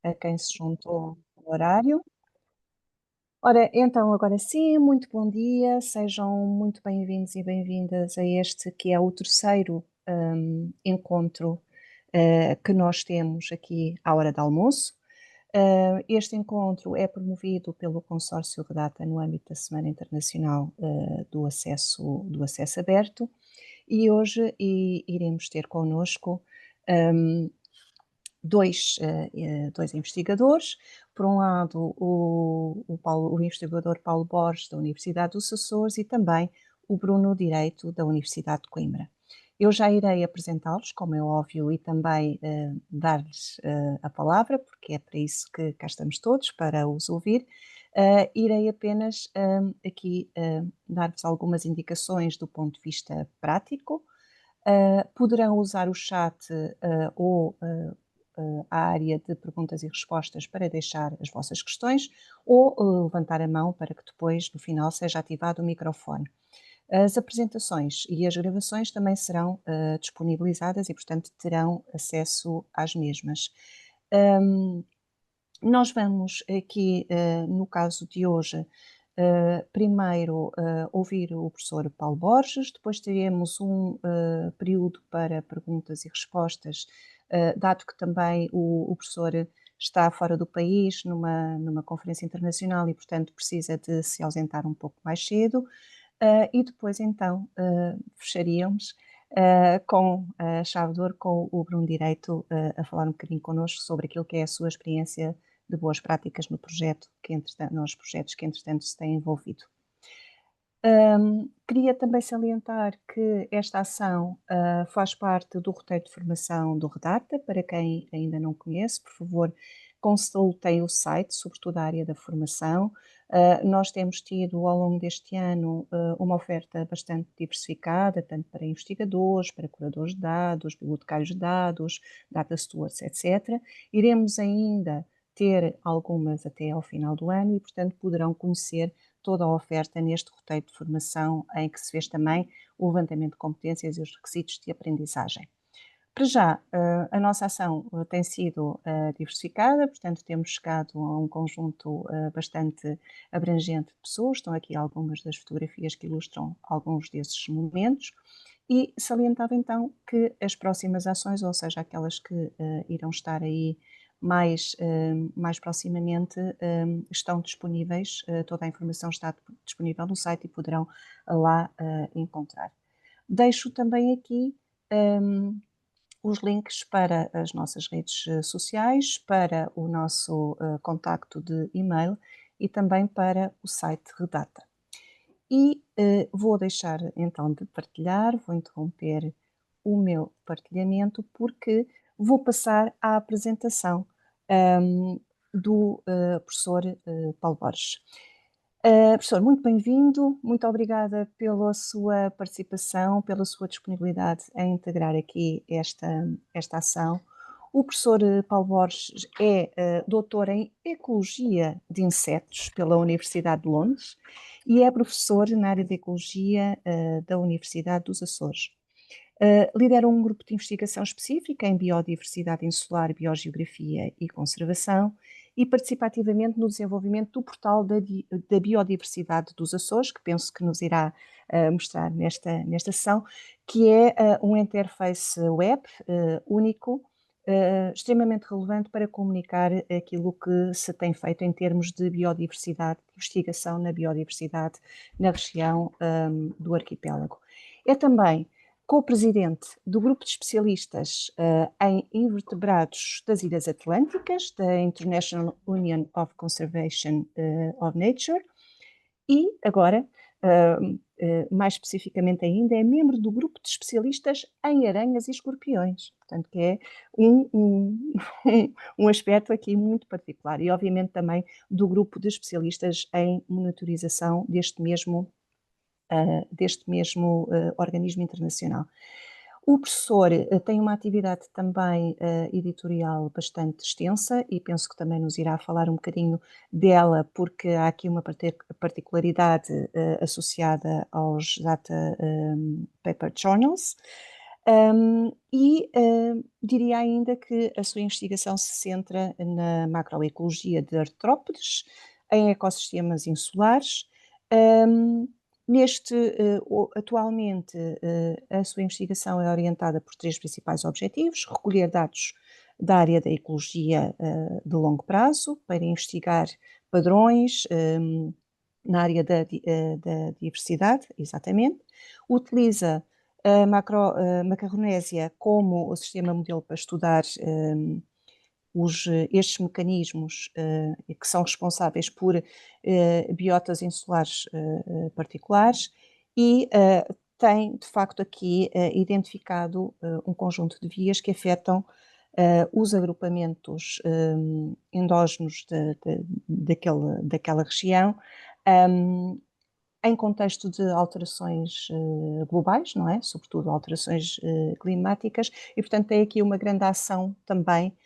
a quem se juntou no horário. Ora, então, agora sim, muito bom dia, sejam muito bem-vindos e bem-vindas a este que é o terceiro encontro que nós temos aqui à hora de almoço. Este encontro é promovido pelo Consórcio Redata no âmbito da Semana Internacional do Acesso Aberto e hoje iremos ter connosco um, dois investigadores. Por um lado, o investigador Paulo Borges, da Universidade dos Açores, e também o Bruno Direito, da Universidade de Coimbra. Eu já irei apresentá-los, como é óbvio, e também dar-lhes a palavra, porque é para isso que cá estamos todos, para os ouvir. Irei apenas aqui dar-vos algumas indicações do ponto de vista prático. Poderão usar o chat ou a área de perguntas e respostas para deixar as vossas questões ou levantar a mão para que depois, no final, seja ativado o microfone. As apresentações e as gravações também serão disponibilizadas e, portanto, terão acesso às mesmas. Nós vamos aqui, no caso de hoje, primeiro ouvir o professor Paulo Borges, depois teremos um período para perguntas e respostas, dado que também o professor está fora do país numa conferência internacional e, portanto, precisa de se ausentar um pouco mais cedo. E depois, então, fecharíamos com a chave de ouro, com o Bruno Direito a falar um bocadinho connosco sobre aquilo que é a sua experiência de boas práticas no projeto, nos projetos que, entretanto, se têm envolvido. Queria também salientar que esta ação faz parte do roteiro de formação do Redata. Para quem ainda não conhece, por favor, consultem o site, sobretudo a área da formação. Nós temos tido ao longo deste ano uma oferta bastante diversificada, tanto para investigadores, para curadores de dados, bibliotecários de dados, data stewards, etc. Iremos ainda ter algumas até ao final do ano e, portanto, poderão conhecer toda a oferta neste roteiro de formação em que se fez também o levantamento de competências e os requisitos de aprendizagem. Para já, a nossa ação tem sido diversificada, portanto, temos chegado a um conjunto bastante abrangente de pessoas. Estão aqui algumas das fotografias que ilustram alguns desses momentos. E salientava então que as próximas ações, ou seja, aquelas que irão estar aí mais proximamente, estão disponíveis, toda a informação está disponível no site e poderão lá encontrar. Deixo também aqui os links para as nossas redes sociais, para o nosso contacto de e-mail e também para o site Redata. E vou deixar então de partilhar, vou interromper o meu partilhamento porque vou passar à apresentação do professor Paulo Borges. Professor, muito bem-vindo, muito obrigada pela sua participação, pela sua disponibilidade em integrar aqui esta ação. O professor Paulo Borges é doutor em Ecologia de Insetos pela Universidade de Londres e é professor na área de Ecologia da Universidade dos Açores. Lidera um grupo de investigação específica em biodiversidade insular, biogeografia e conservação e participa ativamente no desenvolvimento do portal da biodiversidade dos Açores, que penso que nos irá mostrar nesta sessão, que é um interface web único, extremamente relevante para comunicar aquilo que se tem feito em termos de biodiversidade, de investigação na biodiversidade na região do arquipélago. É também co-presidente do grupo de especialistas em invertebrados das Ilhas Atlânticas, da International Union of Conservation of Nature, e agora, mais especificamente ainda, é membro do grupo de especialistas em aranhas e escorpiões, portanto que é um aspecto aqui muito particular, e obviamente também do grupo de especialistas em monitorização deste mesmo organismo internacional. O professor tem uma atividade também editorial bastante extensa e penso que também nos irá falar um bocadinho dela, porque há aqui uma particularidade associada aos Data Paper Journals. Diria ainda que a sua investigação se centra na macroecologia de artrópodes, em ecossistemas insulares. Um, Atualmente, a sua investigação é orientada por três principais objetivos: recolher dados da área da ecologia de longo prazo, para investigar padrões na área da diversidade, exatamente. Utiliza a macarronésia como o sistema modelo para estudar estes mecanismos que são responsáveis por biotas insulares particulares e tem, de facto, aqui identificado um conjunto de vias que afetam os agrupamentos endógenos daquela região, um, em contexto de alterações globais, não é? Sobretudo alterações climáticas, e portanto tem aqui uma grande ação também,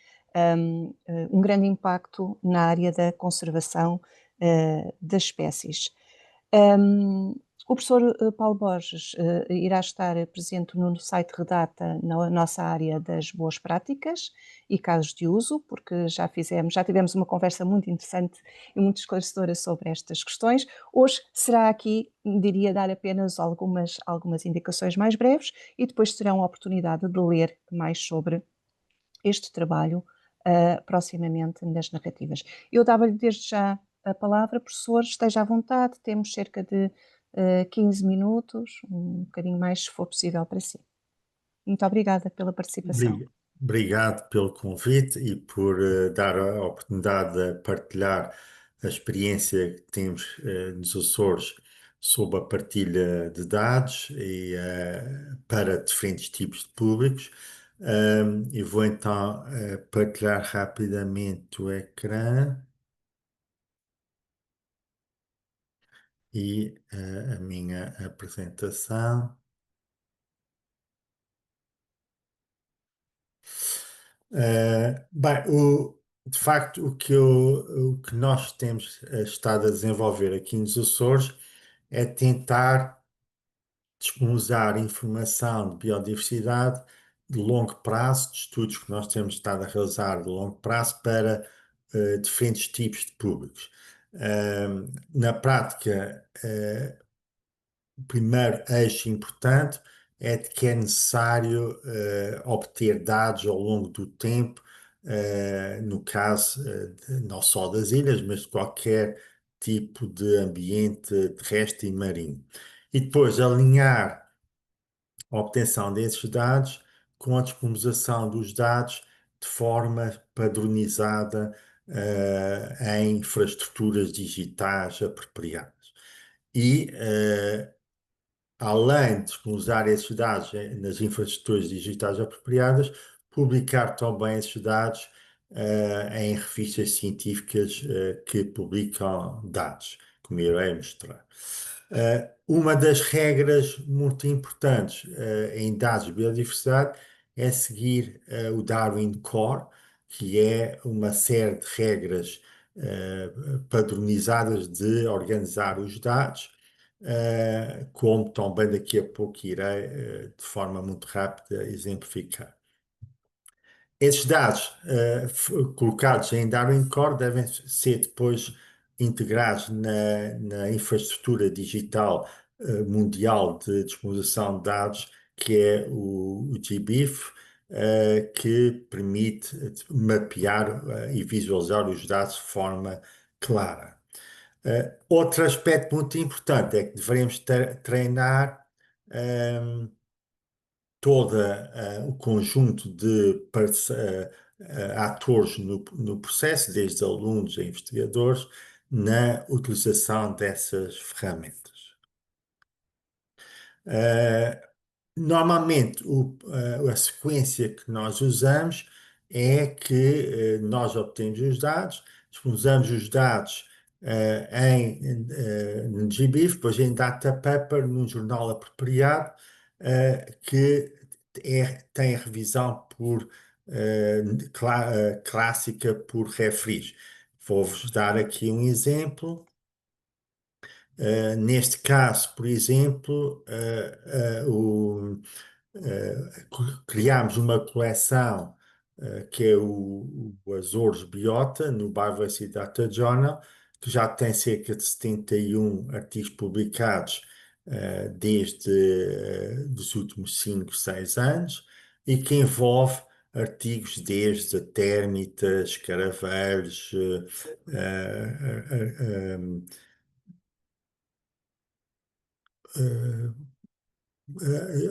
um grande impacto na área da conservação das espécies. Um, o professor Paulo Borges irá estar presente no site Redata, na nossa área das boas práticas e casos de uso, porque já tivemos uma conversa muito interessante e muito esclarecedora sobre estas questões. Hoje será aqui, diria, dar apenas algumas indicações mais breves e depois terão a oportunidade de ler mais sobre este trabalho proximamente nas narrativas. Eu dava-lhe desde já a palavra, professor, esteja à vontade, temos cerca de 15 minutos, um bocadinho mais se for possível para si. Muito obrigada pela participação. Obrigado pelo convite e por dar a oportunidade de partilhar a experiência que temos nos Açores sobre a partilha de dados e, para diferentes tipos de públicos. E vou então partilhar rapidamente o ecrã e a minha apresentação. Bem, de facto, o que nós temos estado a desenvolver aqui nos Açores é tentar disponibilizar informação de biodiversidade de longo prazo, de estudos que nós temos estado a realizar de longo prazo para diferentes tipos de públicos. Na prática, o primeiro eixo importante é de que é necessário obter dados ao longo do tempo, no caso não só das ilhas, mas de qualquer tipo de ambiente terrestre e marinho. E depois alinhar a obtenção desses dados com a disponibilização dos dados de forma padronizada em infraestruturas digitais apropriadas. E além de usar esses dados nas infraestruturas digitais apropriadas, publicar também esses dados em revistas científicas que publicam dados, como eu irei mostrar. Uma das regras muito importantes em dados de biodiversidade é seguir o Darwin Core, que é uma série de regras padronizadas de organizar os dados, como também daqui a pouco irei, de forma muito rápida, exemplificar. Esses dados, colocados em Darwin Core devem ser depois integrados na infraestrutura digital, mundial de disponibilização de dados, que é o GBIF, que permite mapear, e visualizar os dados de forma clara. Outro aspecto muito importante é que devemos treinar todo o conjunto de atores no processo, desde alunos a investigadores, na utilização dessas ferramentas. Uh, Normalmente, a sequência que nós usamos é que nós obtemos os dados, usamos os dados no GBIF, depois em Data Paper, num jornal apropriado, que tem a revisão clássica por referir. Vou-vos dar aqui um exemplo. Neste caso, por exemplo, criámos uma coleção que é o Azores Biota, no Biodiversity Data Journal, que já tem cerca de 71 artigos publicados desde os últimos 5, 6 anos e que envolve artigos desde térmitas, caravelhos,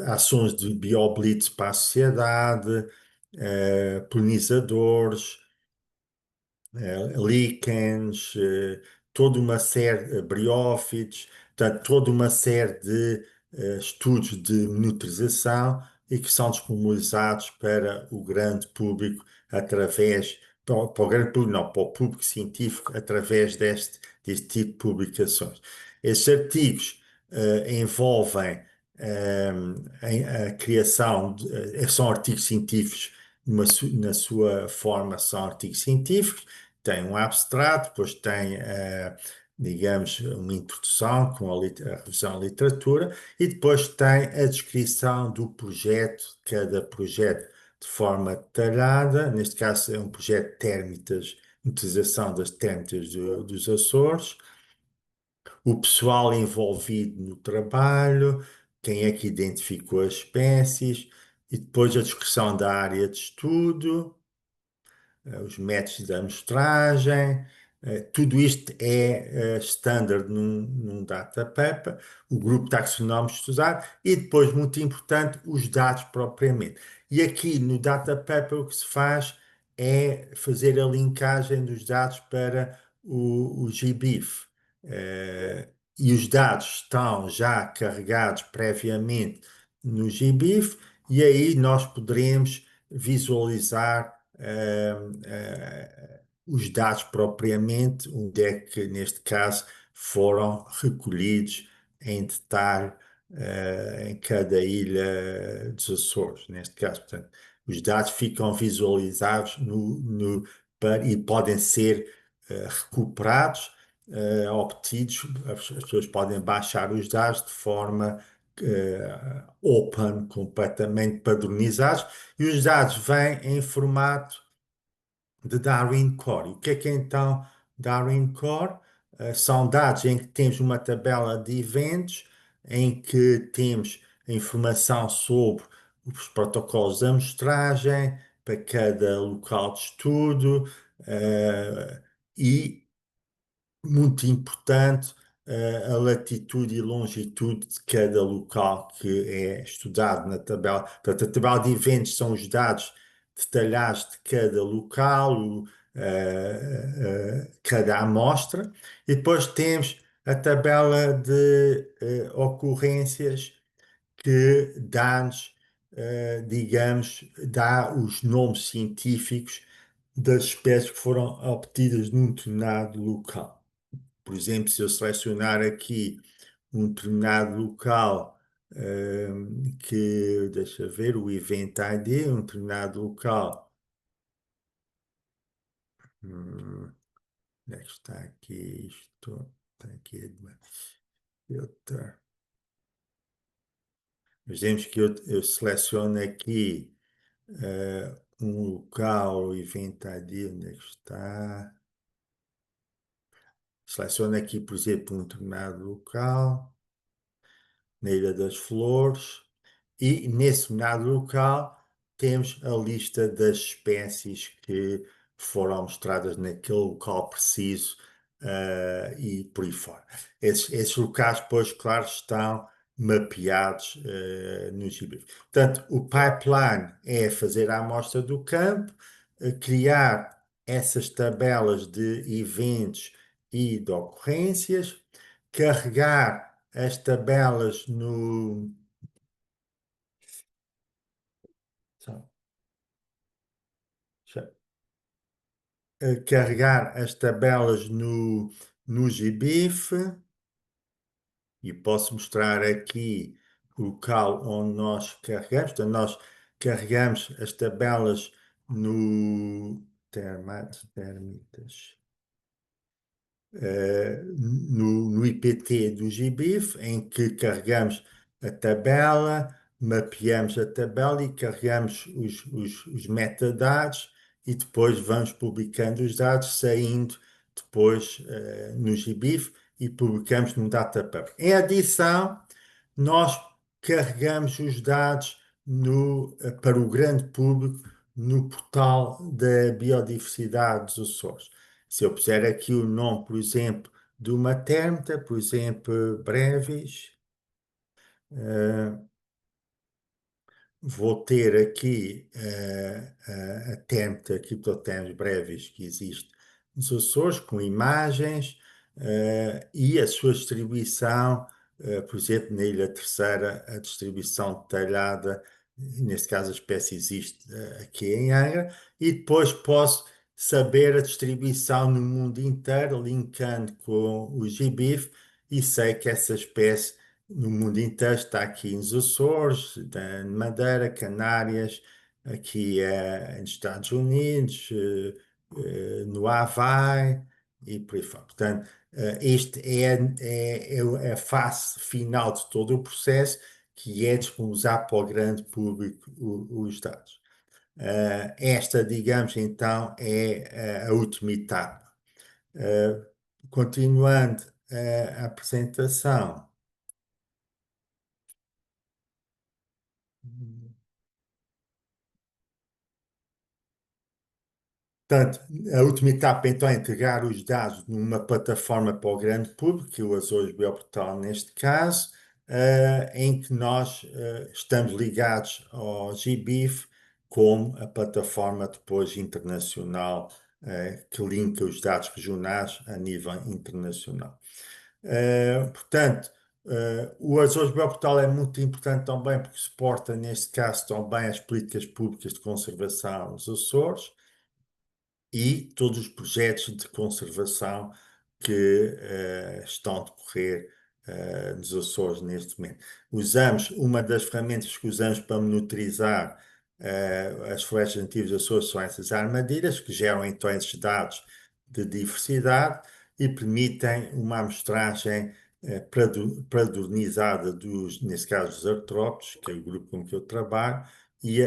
ações de bioblitz para a sociedade, polinizadores, líquens, toda uma série, briófitos, portanto, toda uma série de estudos de monitorização e que são disponibilizados para o grande público através, para o grande público, não, para o público científico, através deste tipo de publicações. Estes artigos envolvem a criação, são artigos científicos, na sua forma, são artigos científicos, tem um abstrato, depois tem, digamos, uma introdução com a revisão da literatura e depois tem a descrição do projeto, cada projeto de forma detalhada. Neste caso é um projeto de térmitas, utilização das térmitas dos Açores, o pessoal envolvido no trabalho, quem é que identificou as espécies e depois a descrição da área de estudo, os métodos de amostragem, tudo isto é standard num data paper, o grupo taxonómico estudado e depois, muito importante, os dados propriamente. E aqui no data paper o que se faz é fazer a linkagem dos dados para o GBIF. Eh, e os dados estão já carregados previamente no GBIF e aí nós poderemos visualizar os dados propriamente, onde é que, neste caso, foram recolhidos em detalhe em cada ilha dos Açores, neste caso. Portanto, os dados ficam visualizados e podem ser recuperados, obtidos, as pessoas podem baixar os dados de forma open, completamente padronizados, e os dados vêm em formato de Darwin Core. O que é então Darwin Core? São dados em que temos uma tabela de eventos, em que temos a informação sobre os protocolos de amostragem para cada local de estudo, e muito importante, a latitude e longitude de cada local que é estudado na tabela. Portanto, a tabela de eventos são os dados detalhados de cada local, cada amostra, e depois temos a tabela de ocorrências que dá-nos, digamos, dá os nomes científicos das espécies que foram obtidas num determinado local. Por exemplo, se eu selecionar aqui um determinado local, que, deixa ver, o Event ID, um determinado local, hum, onde é que está aqui isto? Está aqui, filter. Vemos que eu seleciono aqui um local, o Event ID, onde é que está? Seleciono aqui, por exemplo, um determinado local, na Ilha das Flores, e nesse determinado local temos a lista das espécies que foram mostradas naquele local preciso, e por aí fora. Esses locais, pois, claro, estão mapeados no GBIF. Portanto, o pipeline é fazer a amostra do campo, criar essas tabelas de eventos e de ocorrências, carregar as tabelas no. Só- já- Carregar as tabelas no GBIF e posso mostrar aqui o local onde nós carregamos. Então, nós carregamos as tabelas no termitas, no IPT do GBIF, em que carregamos a tabela, mapeamos a tabela e carregamos os metadados e depois vamos publicando os dados, saindo depois no GBIF e publicamos no Datapaper. Em adição, nós carregamos os dados para o grande público no portal da biodiversidade dos Açores. Se eu puser aqui o nome, por exemplo, de uma térmita, por exemplo, Brevis, vou ter aqui a térmita Cryptotherms brevis que existe nos Açores, com imagens e a sua distribuição, por exemplo, na Ilha Terceira, a distribuição detalhada, neste caso a espécie existe aqui em Angra, e depois posso saber a distribuição no mundo inteiro, linkando com o GBIF, e sei que essa espécie no mundo inteiro, está aqui nos Açores, Madeira, Canárias, aqui nos Estados Unidos, no Havaí e por aí fora. Portanto, este é a fase final de todo o processo, que é disponibilizar para o grande público os dados. Esta, digamos, então, é a última etapa. Continuando a apresentação. Portanto, a última etapa então é integrar os dados numa plataforma para o grande público, que é o Azores Bioportal neste caso, em que nós estamos ligados ao GBIF como a plataforma depois internacional que linka os dados regionais a nível internacional. Portanto, o Azores Bioportal é muito importante também porque suporta, neste caso, também as políticas públicas de conservação nos Açores e todos os projetos de conservação que estão a decorrer nos Açores neste momento. Usamos, uma das ferramentas que usamos para monitorizar as florestas nativas dos Açores são essas armadilhas, que geram então esses dados de diversidade e permitem uma amostragem padronizada nesse caso, dos artrópodes, que é o grupo com que eu trabalho, e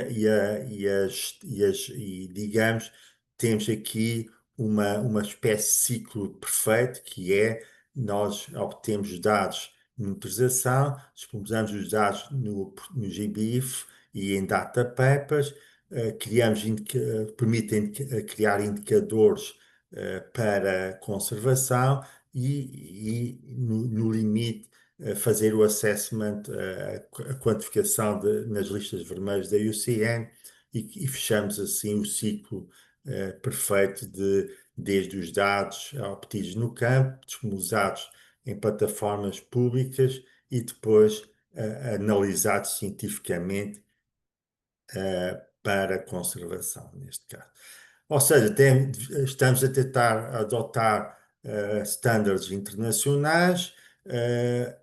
digamos, temos aqui uma espécie de ciclo perfeito, que é nós obtemos os dados de monitorização, disponibilizamos os dados no GBIF e em data papers, permitem criar indicadores para conservação no limite, fazer o assessment, a quantificação nas listas vermelhas da IUCN e fechamos assim o ciclo perfeito desde os dados obtidos no campo, disponibilizados em plataformas públicas e depois analisados cientificamente para conservação, neste caso. Ou seja, estamos a tentar adotar estándares internacionais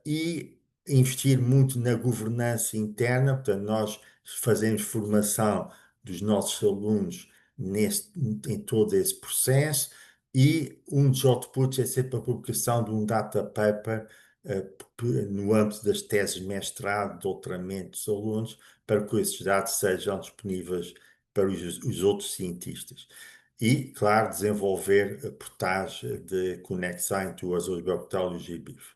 e investir muito na governança interna. Portanto, nós fazemos formação dos nossos alunos em todo esse processo e um dos outputs é sempre a publicação de um data paper no âmbito das teses de mestrado, doutoramento dos alunos, para que esses dados sejam disponíveis para os outros cientistas. E, claro, desenvolver portais de conexão entre o Azores Bioportal e o GBIF.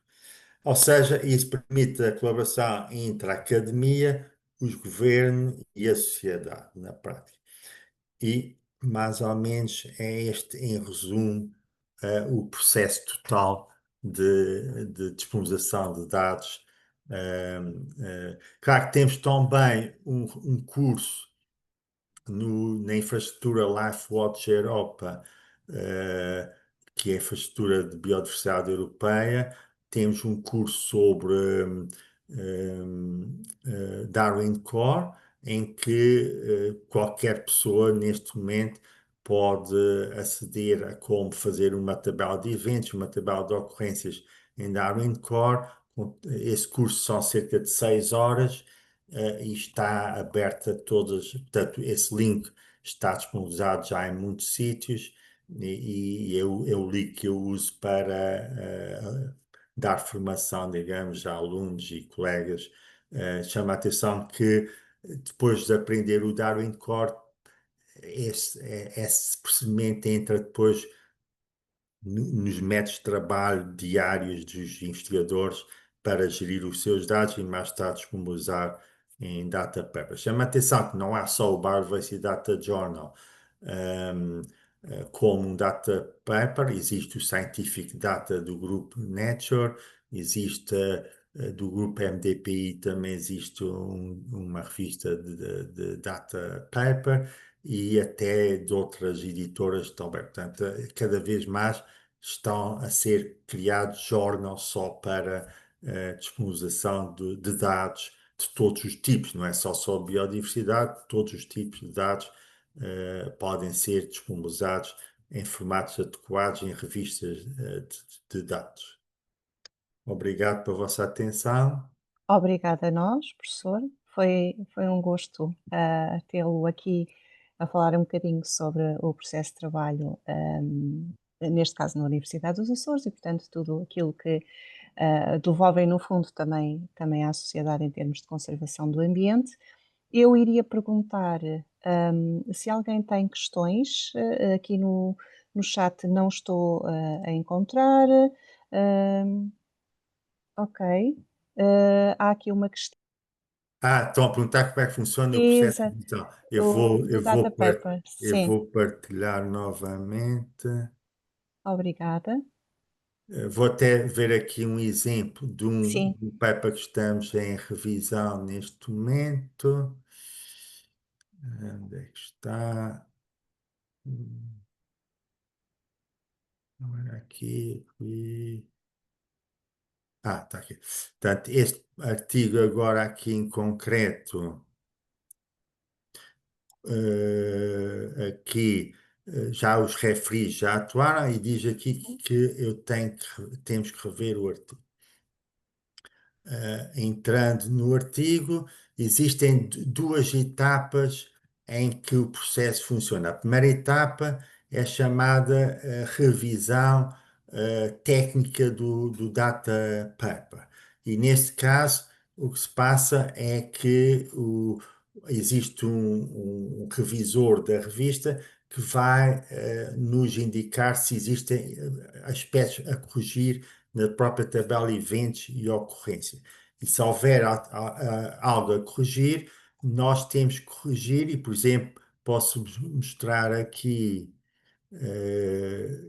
Ou seja, isso permite a colaboração entre a academia, os governos e a sociedade, na prática. E, mais ou menos, é este, em resumo, o processo total de disponibilização de dados. Claro que temos também um curso na infraestrutura LifeWatch Europa, eh, que é a infraestrutura de biodiversidade europeia. Temos um curso sobre Darwin Core, em que qualquer pessoa neste momento pode aceder a como fazer uma tabela de eventos, uma tabela de ocorrências em Darwin Core. Esse curso são cerca de 6 horas e está aberto a todas, portanto, esse link está disponibilizado já em muitos sítios e é o link que eu uso para dar formação, digamos, a alunos e colegas chama a atenção que depois de aprender o Darwin Core, esse procedimento entra depois nos métodos de trabalho diários dos investigadores para gerir os seus dados e mais dados como usar em data papers. Chama a atenção que não há só o Biodiversity Data Journal um, como um data paper, existe o Scientific Data do grupo Nature, existe do grupo MDPI também existe uma revista de data paper e até de outras editoras também. Portanto, cada vez mais estão a ser criados jornals só para disponibilização de dados de todos os tipos, não é só sobre biodiversidade, todos os tipos de dados podem ser disponibilizados em formatos adequados em revistas de dados. Obrigado pela vossa atenção. Obrigada a nós, professor. Foi um gosto tê-lo aqui a falar um bocadinho sobre o processo de trabalho, neste caso na Universidade dos Açores, e, portanto, tudo aquilo que devolvem, no fundo, também à sociedade em termos de conservação do ambiente. Eu iria perguntar se alguém tem questões, aqui no chat não estou a encontrar. Ok. Há aqui uma questão. Estão a perguntar como é que funciona o processo de Exato, edição. do Data Paper. Eu Sim, vou partilhar novamente. obrigada. Vou até ver aqui um exemplo Sim, do paper que estamos em revisão neste momento. Onde é que está? Olha aqui. Está aqui. Portanto, este artigo agora aqui em concreto, aqui já os referis já atuaram e diz aqui que temos que rever o artigo. Entrando no artigo, existem duas etapas em que o processo funciona. A primeira etapa é chamada revisão técnica do data paper. E neste caso, o que se passa é que existe um revisor da revista que vai nos indicar se existem aspectos a corrigir na própria tabela eventos e ocorrência. E se houver algo a corrigir, nós temos que corrigir e, por exemplo, posso mostrar aqui,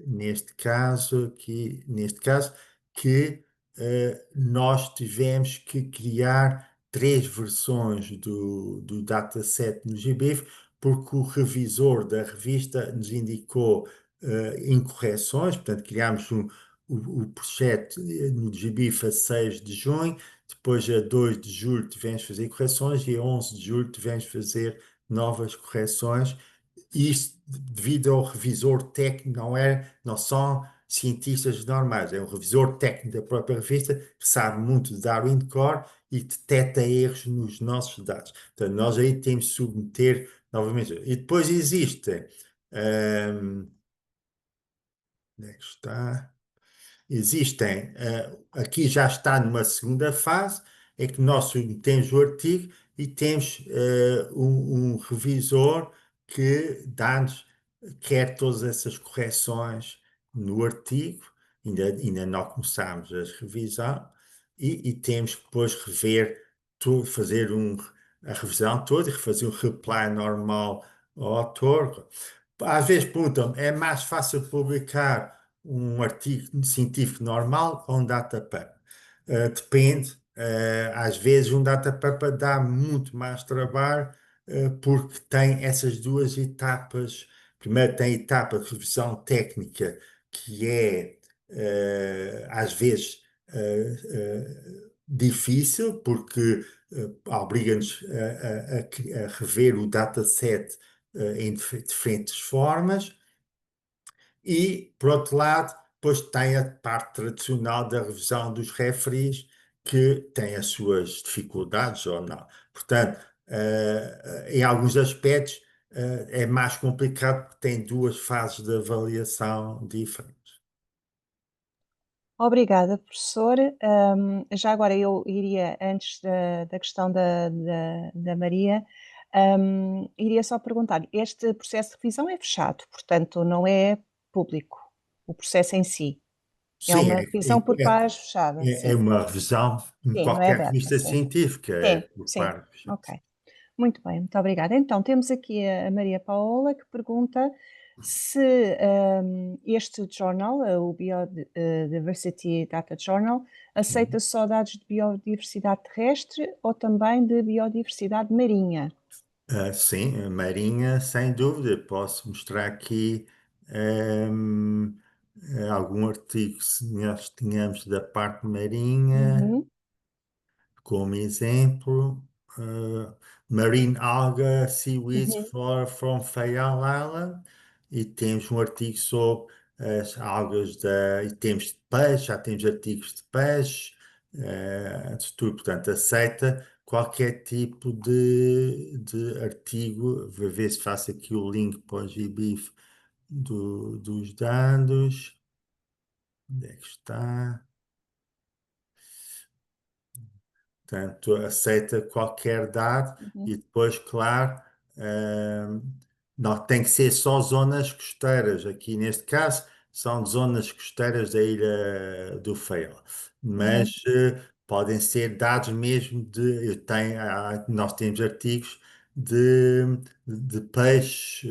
neste caso, que nós tivemos que criar três versões do dataset no GBIF, porque o revisor da revista nos indicou incorreções, portanto, criámos o projeto no GBIF a 6 de junho, depois a 2 de julho tivemos que fazer correções e a 11 de julho tivemos que fazer novas correções. Isto devido ao revisor técnico, não são cientistas normais, é um revisor técnico da própria revista que sabe muito de Darwin Core e detecta erros nos nossos dados. Então, nós aí temos de submeter novamente. E depois existe, onde é que está? Existem, aqui já está numa segunda fase, é que nós submetemos o artigo e temos um revisor que dá-nos, quer todas essas correções no artigo, ainda não começámos a revisão, e temos que depois rever, fazer a revisão toda e fazer um reply normal ao autor. Às vezes perguntam-me, é mais fácil publicar um artigo científico normal ou um data paper? Depende. Às vezes um data paper dá muito mais trabalho, porque tem essas duas etapas. Primeiro tem a etapa de revisão técnica, que é às vezes difícil, porque obriga-nos a rever o dataset em diferentes formas. E, por outro lado, depois tem a parte tradicional da revisão dos referees, que tem as suas dificuldades ou não. Portanto, em alguns aspectos, é mais complicado porque tem duas fases de avaliação diferentes. Obrigada, professor. Já agora eu iria, antes da questão da Maria, iria só perguntar: este processo de revisão é fechado, portanto, não é público, o processo em si. É Sim, uma revisão por pares fechada, é sim. uma revisão em Sim, não é qualquer aberta, revista sim. científica, é Sim, por sim. pares. Ok. Muito bem, muito obrigada. Então, temos aqui a Maria Paola que pergunta se este journal, o Biodiversity Data Journal, aceita só dados de biodiversidade terrestre ou também de biodiversidade marinha? Sim, a Marinha, sem dúvida. Posso mostrar aqui ehm, algum artigo, se nós tínhamos da parte marinha. Uhum, Como exemplo, Marine Alga Seaweeds uhum, from Fayal Island, e temos um artigo sobre as algas e temos de peixe, já temos artigos de peixe, de tudo, portanto, aceita qualquer tipo de artigo. Vou ver se faço aqui o link para o GBIF dos dados. Onde é que está? Portanto, aceita qualquer dado uhum, e depois, claro, hum, não tem que ser só zonas costeiras. Aqui, neste caso, são zonas costeiras da Ilha do Faial. uhum, Mas podem ser dados mesmo de. Nós temos artigos de peixe,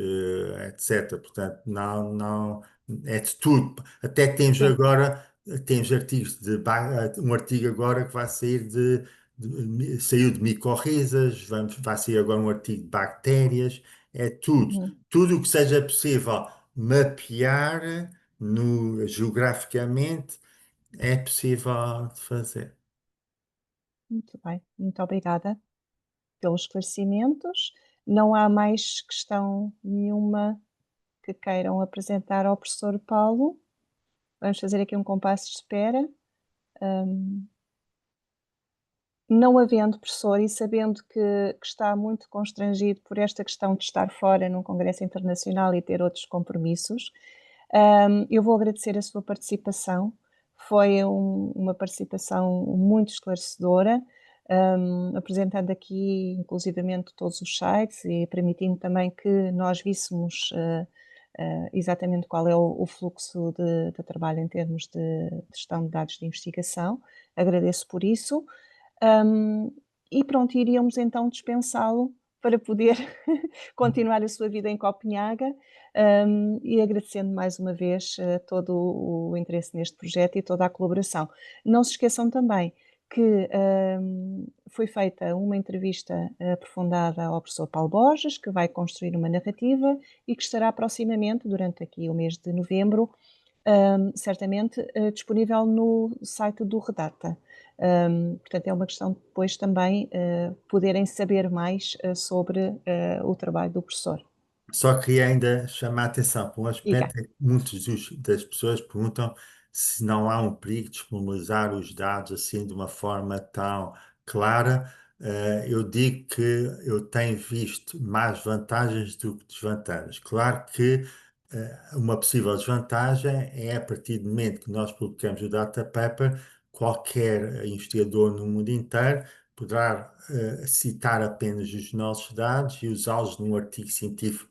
etc. Portanto, não, é de tudo. Até temos sim, agora. Temos artigos um artigo agora que vai sair saiu de micorrizas, vai sair agora um artigo de bactérias, é tudo. uhum, Tudo o que seja possível mapear geograficamente é possível de fazer. muito bem. Muito obrigada pelos esclarecimentos. Não há mais questão nenhuma que queiram apresentar ao professor Paulo. Vamos fazer aqui um compasso de espera. Não havendo professor e sabendo que está muito constrangido por esta questão de estar fora num congresso internacional e ter outros compromissos, eu vou agradecer a sua participação. Foi uma participação muito esclarecedora, apresentando aqui inclusivamente todos os sites e permitindo também que nós víssemos exatamente qual é o fluxo de trabalho em termos de gestão de dados de investigação. Agradeço por isso. Um, e pronto, iríamos então dispensá-lo para poder continuar a sua vida em Copenhaga, e agradecendo mais uma vez todo o interesse neste projeto e toda a colaboração. Não se esqueçam também que foi feita uma entrevista aprofundada ao professor Paulo Borges, que vai construir uma narrativa e que estará proximamente, durante aqui o mês de novembro, certamente disponível no site do Redata. Portanto, é uma questão depois também poderem saber mais sobre o trabalho do professor. Só queria ainda chamar a atenção para um Diga. aspecto é que muitas das pessoas perguntam se não há um perigo de disponibilizar os dados assim de uma forma tão clara. Eu digo que eu tenho visto mais vantagens do que desvantagens. Claro que uma possível desvantagem é a partir do momento que nós publicamos o data paper, qualquer investigador no mundo inteiro poderá citar apenas os nossos dados e usá-los num artigo científico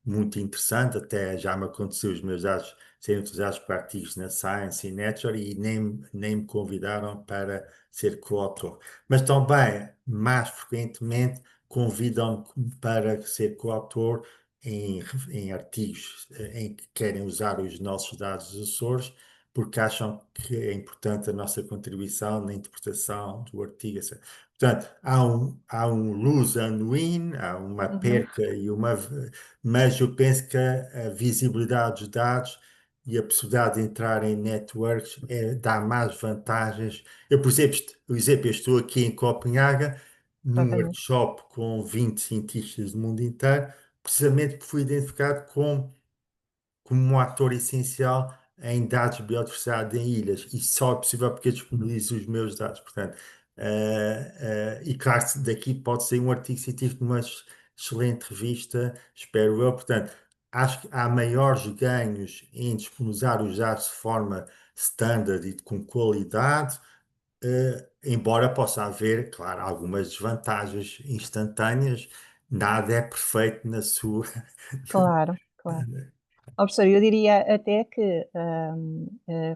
muito interessante. Até já me aconteceu os meus dados serem utilizados para artigos na Science e Nature e nem me convidaram para ser coautor. Mas também, mais frequentemente, convidam-me para ser coautor em artigos em que querem usar os nossos dados dos Açores, porque acham que é importante a nossa contribuição na interpretação do artigo, etc. Portanto, há um lose and win, há uma Uhum, perca mas eu penso que a visibilidade dos dados e a possibilidade de entrar em networks dá mais vantagens. Eu, por exemplo, eu estou aqui em Copenhaga, num exatamente. workshop com 20 cientistas do mundo inteiro, precisamente porque fui identificado como um ator essencial em dados de biodiversidade em ilhas, e só é possível porque eu disponibilizo os meus dados. Portanto, e claro, que daqui pode sair um artigo científico numa excelente revista, espero eu. Portanto, acho que há maiores ganhos em disponibilizar os dados de forma standard e com qualidade, embora possa haver, claro, algumas desvantagens instantâneas, nada é perfeito na sua. Claro, claro. Ó, professor, eu diria até que,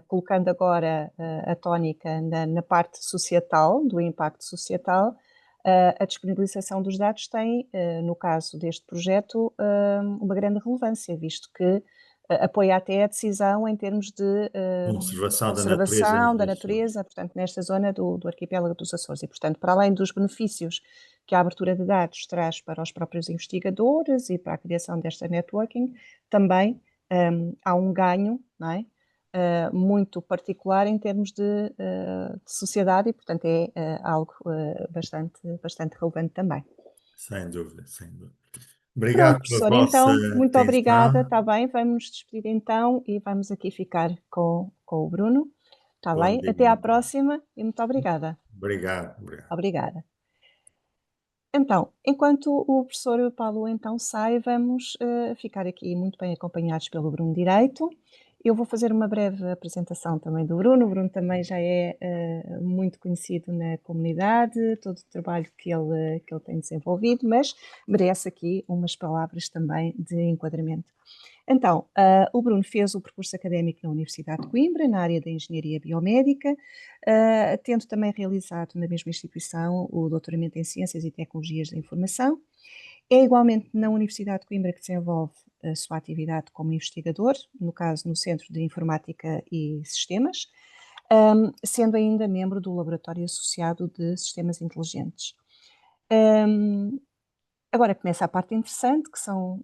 colocando agora a tónica na parte societal, do impacto societal, a disponibilização dos dados tem, no caso deste projeto, uma grande relevância, visto que apoia até a decisão em termos de Conservação da natureza conservação nos da Açores. natureza, portanto, nesta zona do arquipélago dos Açores. E, portanto, para além dos benefícios que a abertura de dados traz para os próprios investigadores e para a criação desta networking, também há um ganho, não é? Muito particular em termos de sociedade e, portanto, é algo bastante relevante também. Sem dúvida, sem dúvida. Pronto, Obrigado pela professor, vossa então, muito obrigada, atenção. está bem? Vamos nos despedir então e vamos aqui ficar com o Bruno. Está Bom bem? Até dia, à então. próxima e muito obrigada. Obrigado, obrigado. Obrigada. Então, enquanto o professor Paulo então sai, vamos ficar aqui muito bem acompanhados pelo Bruno Direito. Eu vou fazer uma breve apresentação também do Bruno. O Bruno também já é muito conhecido na comunidade, todo o trabalho que ele tem desenvolvido, mas merece aqui umas palavras também de enquadramento. Então, o Bruno fez o percurso académico na Universidade de Coimbra, na área da Engenharia Biomédica, tendo também realizado na mesma instituição o doutoramento em Ciências e Tecnologias da Informação. É igualmente na Universidade de Coimbra que desenvolve a sua atividade como investigador, no caso no Centro de Informática e Sistemas, sendo ainda membro do Laboratório Associado de Sistemas Inteligentes. Um, Agora começa a parte interessante, que são,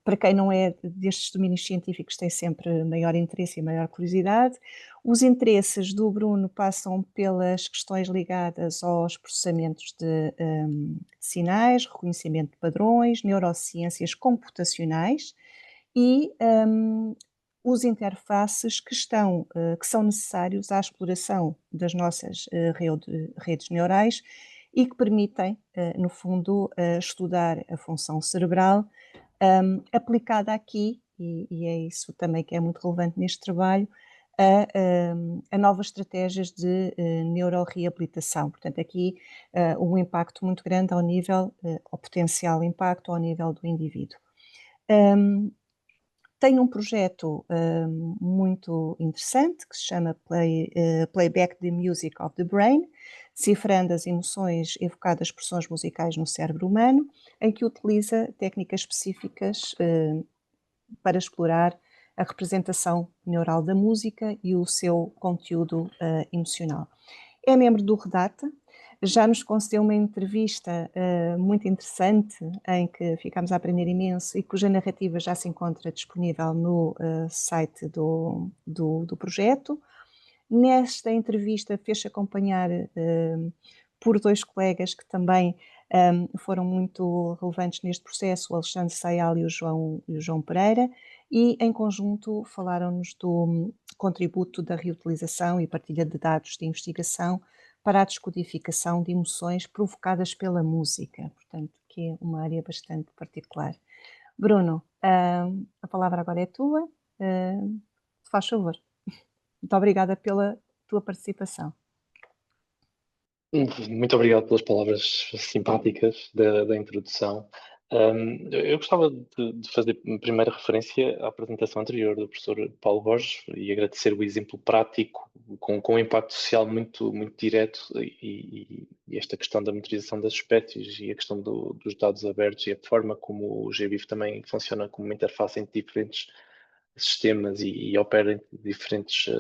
para quem não é destes domínios científicos, tem sempre maior interesse e maior curiosidade. Os interesses do Bruno passam pelas questões ligadas aos processamentos de sinais, reconhecimento de padrões, neurociências computacionais e os interfaces que são necessários à exploração das nossas redes neurais e que permitem, no fundo, estudar a função cerebral aplicada aqui, e é isso também que é muito relevante neste trabalho, a novas estratégias de neuroreabilitação. Portanto, aqui um impacto muito grande ao nível, ao potencial impacto ao nível do indivíduo. Um, Tem um projeto muito interessante que se chama Playback the Music of the Brain, cifrando as emoções evocadas por sons musicais no cérebro humano, em que utiliza técnicas específicas para explorar a representação neural da música e o seu conteúdo emocional. É membro do Redata, já nos concedeu uma entrevista muito interessante em que ficámos a aprender imenso e cuja narrativa já se encontra disponível no site do projeto. Nesta entrevista fez-se acompanhar por dois colegas que também foram muito relevantes neste processo, o Alexandre Sayal e o João Pereira, e em conjunto falaram-nos do contributo da reutilização e partilha de dados de investigação para a descodificação de emoções provocadas pela música, portanto, que é uma área bastante particular. Bruno, a palavra agora é tua, faz favor. Muito obrigada pela tua participação. Muito obrigado pelas palavras simpáticas da introdução. Eu gostava de fazer primeira referência à apresentação anterior do professor Paulo Borges e agradecer o exemplo prático com um impacto social muito direto e esta questão da monitorização das espécies e a questão dos dados abertos e a forma como o GBIF também funciona como uma interface entre diferentes sistemas e opera em diferentes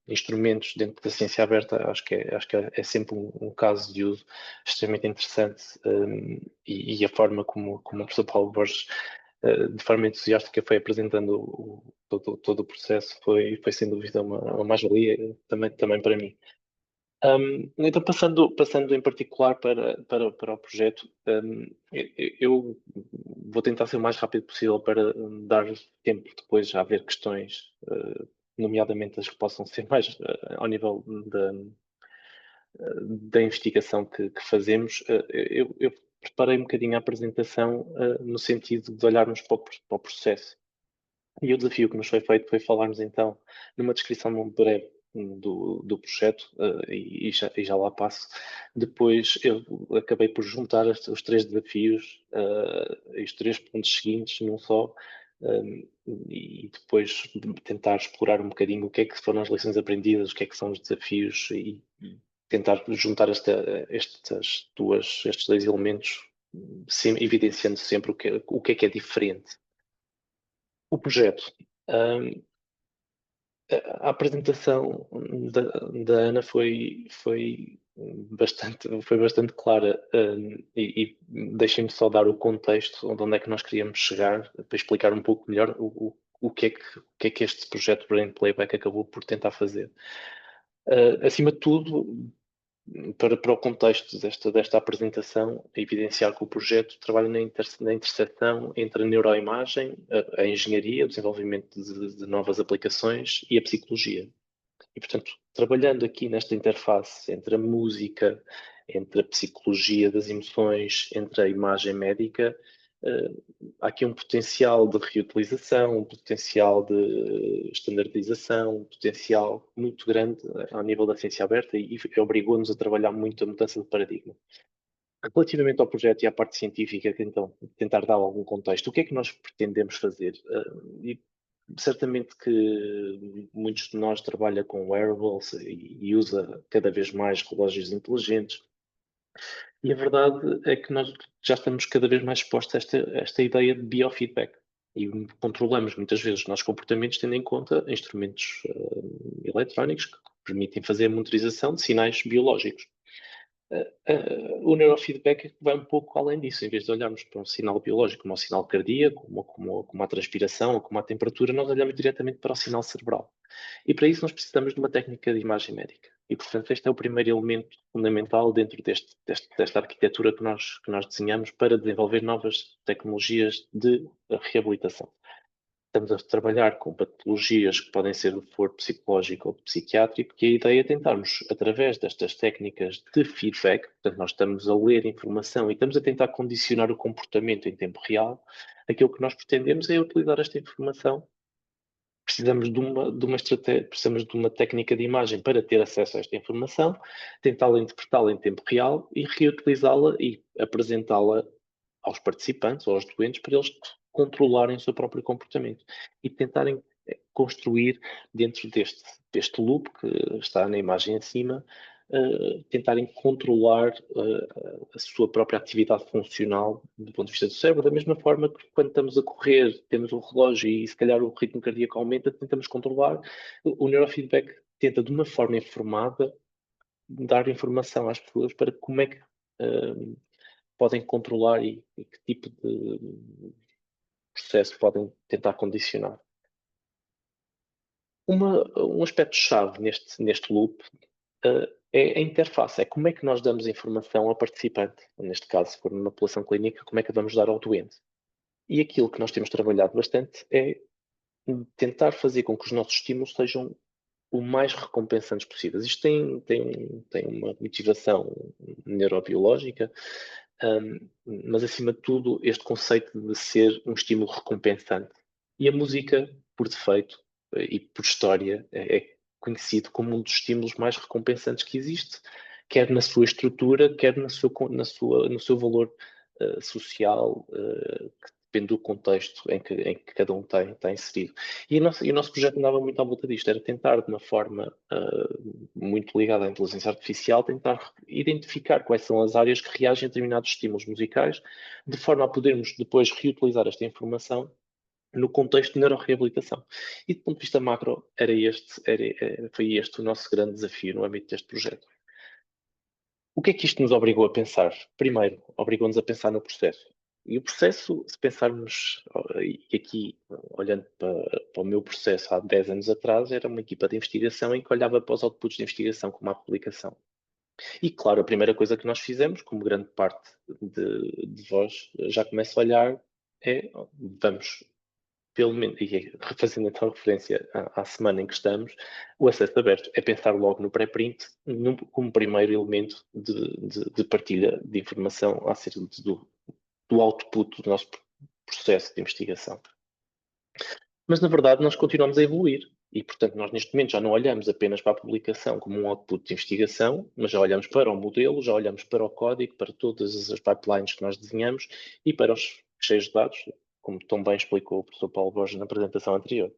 instrumentos dentro da ciência aberta, acho que é sempre um caso de uso extremamente interessante e a forma como o professor Paulo Borges, de forma entusiástica, foi apresentando todo o processo foi sem dúvida uma mais-valia também para mim. Então, passando em particular para o projeto, eu vou tentar ser o mais rápido possível para dar tempo depois a haver questões, nomeadamente as que possam ser mais ao nível da investigação que fazemos. Eu preparei um bocadinho a apresentação no sentido de olharmos para o processo. E o desafio que nos foi feito foi falarmos então numa descrição muito breve do projeto e já lá passo. Depois eu acabei por juntar os 3 desafios e os 3 pontos seguintes num só e depois tentar explorar um bocadinho o que é que foram as lições aprendidas, o que é que são os desafios e tentar juntar estes 2 elementos, evidenciando sempre o que é diferente. O projeto. A apresentação da Ana foi bastante clara e deixem-me só dar o contexto de onde é que nós queríamos chegar para explicar um pouco melhor o que é que este projeto Brain Playback acabou por tentar fazer. Acima de tudo, para o contexto desta apresentação, evidenciar que o projeto trabalha na interseção entre a neuroimagem, a engenharia, o desenvolvimento de novas aplicações e a psicologia. E, portanto, trabalhando aqui nesta interface entre a música, entre a psicologia das emoções, entre a imagem médica, há aqui um potencial de reutilização, um potencial de standardização, um potencial muito grande ao nível da ciência aberta e obrigou-nos a trabalhar muito a mudança de paradigma. Relativamente ao projeto e à parte científica, então, tentar dar algum contexto, o que é que nós pretendemos fazer? E certamente que muitos de nós trabalham com wearables e usa cada vez mais relógios inteligentes. E a verdade é que nós já estamos cada vez mais expostos a esta ideia de biofeedback. E controlamos muitas vezes os nossos comportamentos tendo em conta instrumentos eletrónicos que permitem fazer a monitorização de sinais biológicos. O neurofeedback vai um pouco além disso. Em vez de olharmos para um sinal biológico, como o sinal cardíaco, como a transpiração, ou como a temperatura, nós olhamos diretamente para o sinal cerebral. E para isso nós precisamos de uma técnica de imagem médica. E, portanto, este é o primeiro elemento fundamental dentro desta arquitetura que nós desenhamos para desenvolver novas tecnologias de reabilitação. Estamos a trabalhar com patologias que podem ser de foro psicológico ou psiquiátrico, e a ideia é tentarmos, através destas técnicas de feedback, portanto, nós estamos a ler informação e estamos a tentar condicionar o comportamento em tempo real, aquilo que nós pretendemos é utilizar esta informação. Precisamos de uma estratégia, precisamos de uma técnica de imagem para ter acesso a esta informação, tentá-la interpretá-la em tempo real e reutilizá-la e apresentá-la aos participantes ou aos doentes para eles controlarem o seu próprio comportamento e tentarem construir dentro deste loop que está na imagem acima, tentarem controlar a sua própria atividade funcional do ponto de vista do cérebro, da mesma forma que quando estamos a correr, temos um relógio e se calhar o ritmo cardíaco aumenta, tentamos controlar. O neurofeedback tenta de uma forma informada dar informação às pessoas para como é que podem controlar e que tipo de processo podem tentar condicionar. Um aspecto-chave neste loop é a interface, é como é que nós damos informação ao participante, neste caso, se for numa população clínica, como é que vamos dar ao doente. E aquilo que nós temos trabalhado bastante é tentar fazer com que os nossos estímulos sejam o mais recompensantes possíveis. Isto tem uma motivação neurobiológica, mas acima de tudo este conceito de ser um estímulo recompensante. E a música, por defeito e por história, é conhecido como um dos estímulos mais recompensantes que existe, quer na sua estrutura, quer no seu valor social, que depende do contexto em que cada um está inserido. E o nosso projeto andava muito à volta disto, era tentar, de uma forma muito ligada à inteligência artificial, tentar identificar quais são as áreas que reagem a determinados estímulos musicais, de forma a podermos depois reutilizar esta informação no contexto de neuroreabilitação. E do ponto de vista macro, foi este o nosso grande desafio no âmbito deste projeto. O que é que isto nos obrigou a pensar? Primeiro, obrigou-nos a pensar no processo. E o processo, se pensarmos, e aqui olhando para o meu processo há 10 anos atrás, era uma equipa de investigação em que olhava para os outputs de investigação como uma publicação. E claro, a primeira coisa que nós fizemos, como grande parte de vós já começa a olhar, é vamos pelo menos, e fazendo então referência à semana em que estamos, o acesso aberto é pensar logo no pré-print como primeiro elemento de partilha de informação acerca do output do nosso processo de investigação. Mas, na verdade, nós continuamos a evoluir. E, portanto, nós neste momento já não olhamos apenas para a publicação como um output de investigação, mas já olhamos para o modelo, já olhamos para o código, para todas as pipelines que nós desenhamos e para os cheios de dados, como tão bem explicou o professor Paulo Borges na apresentação anterior.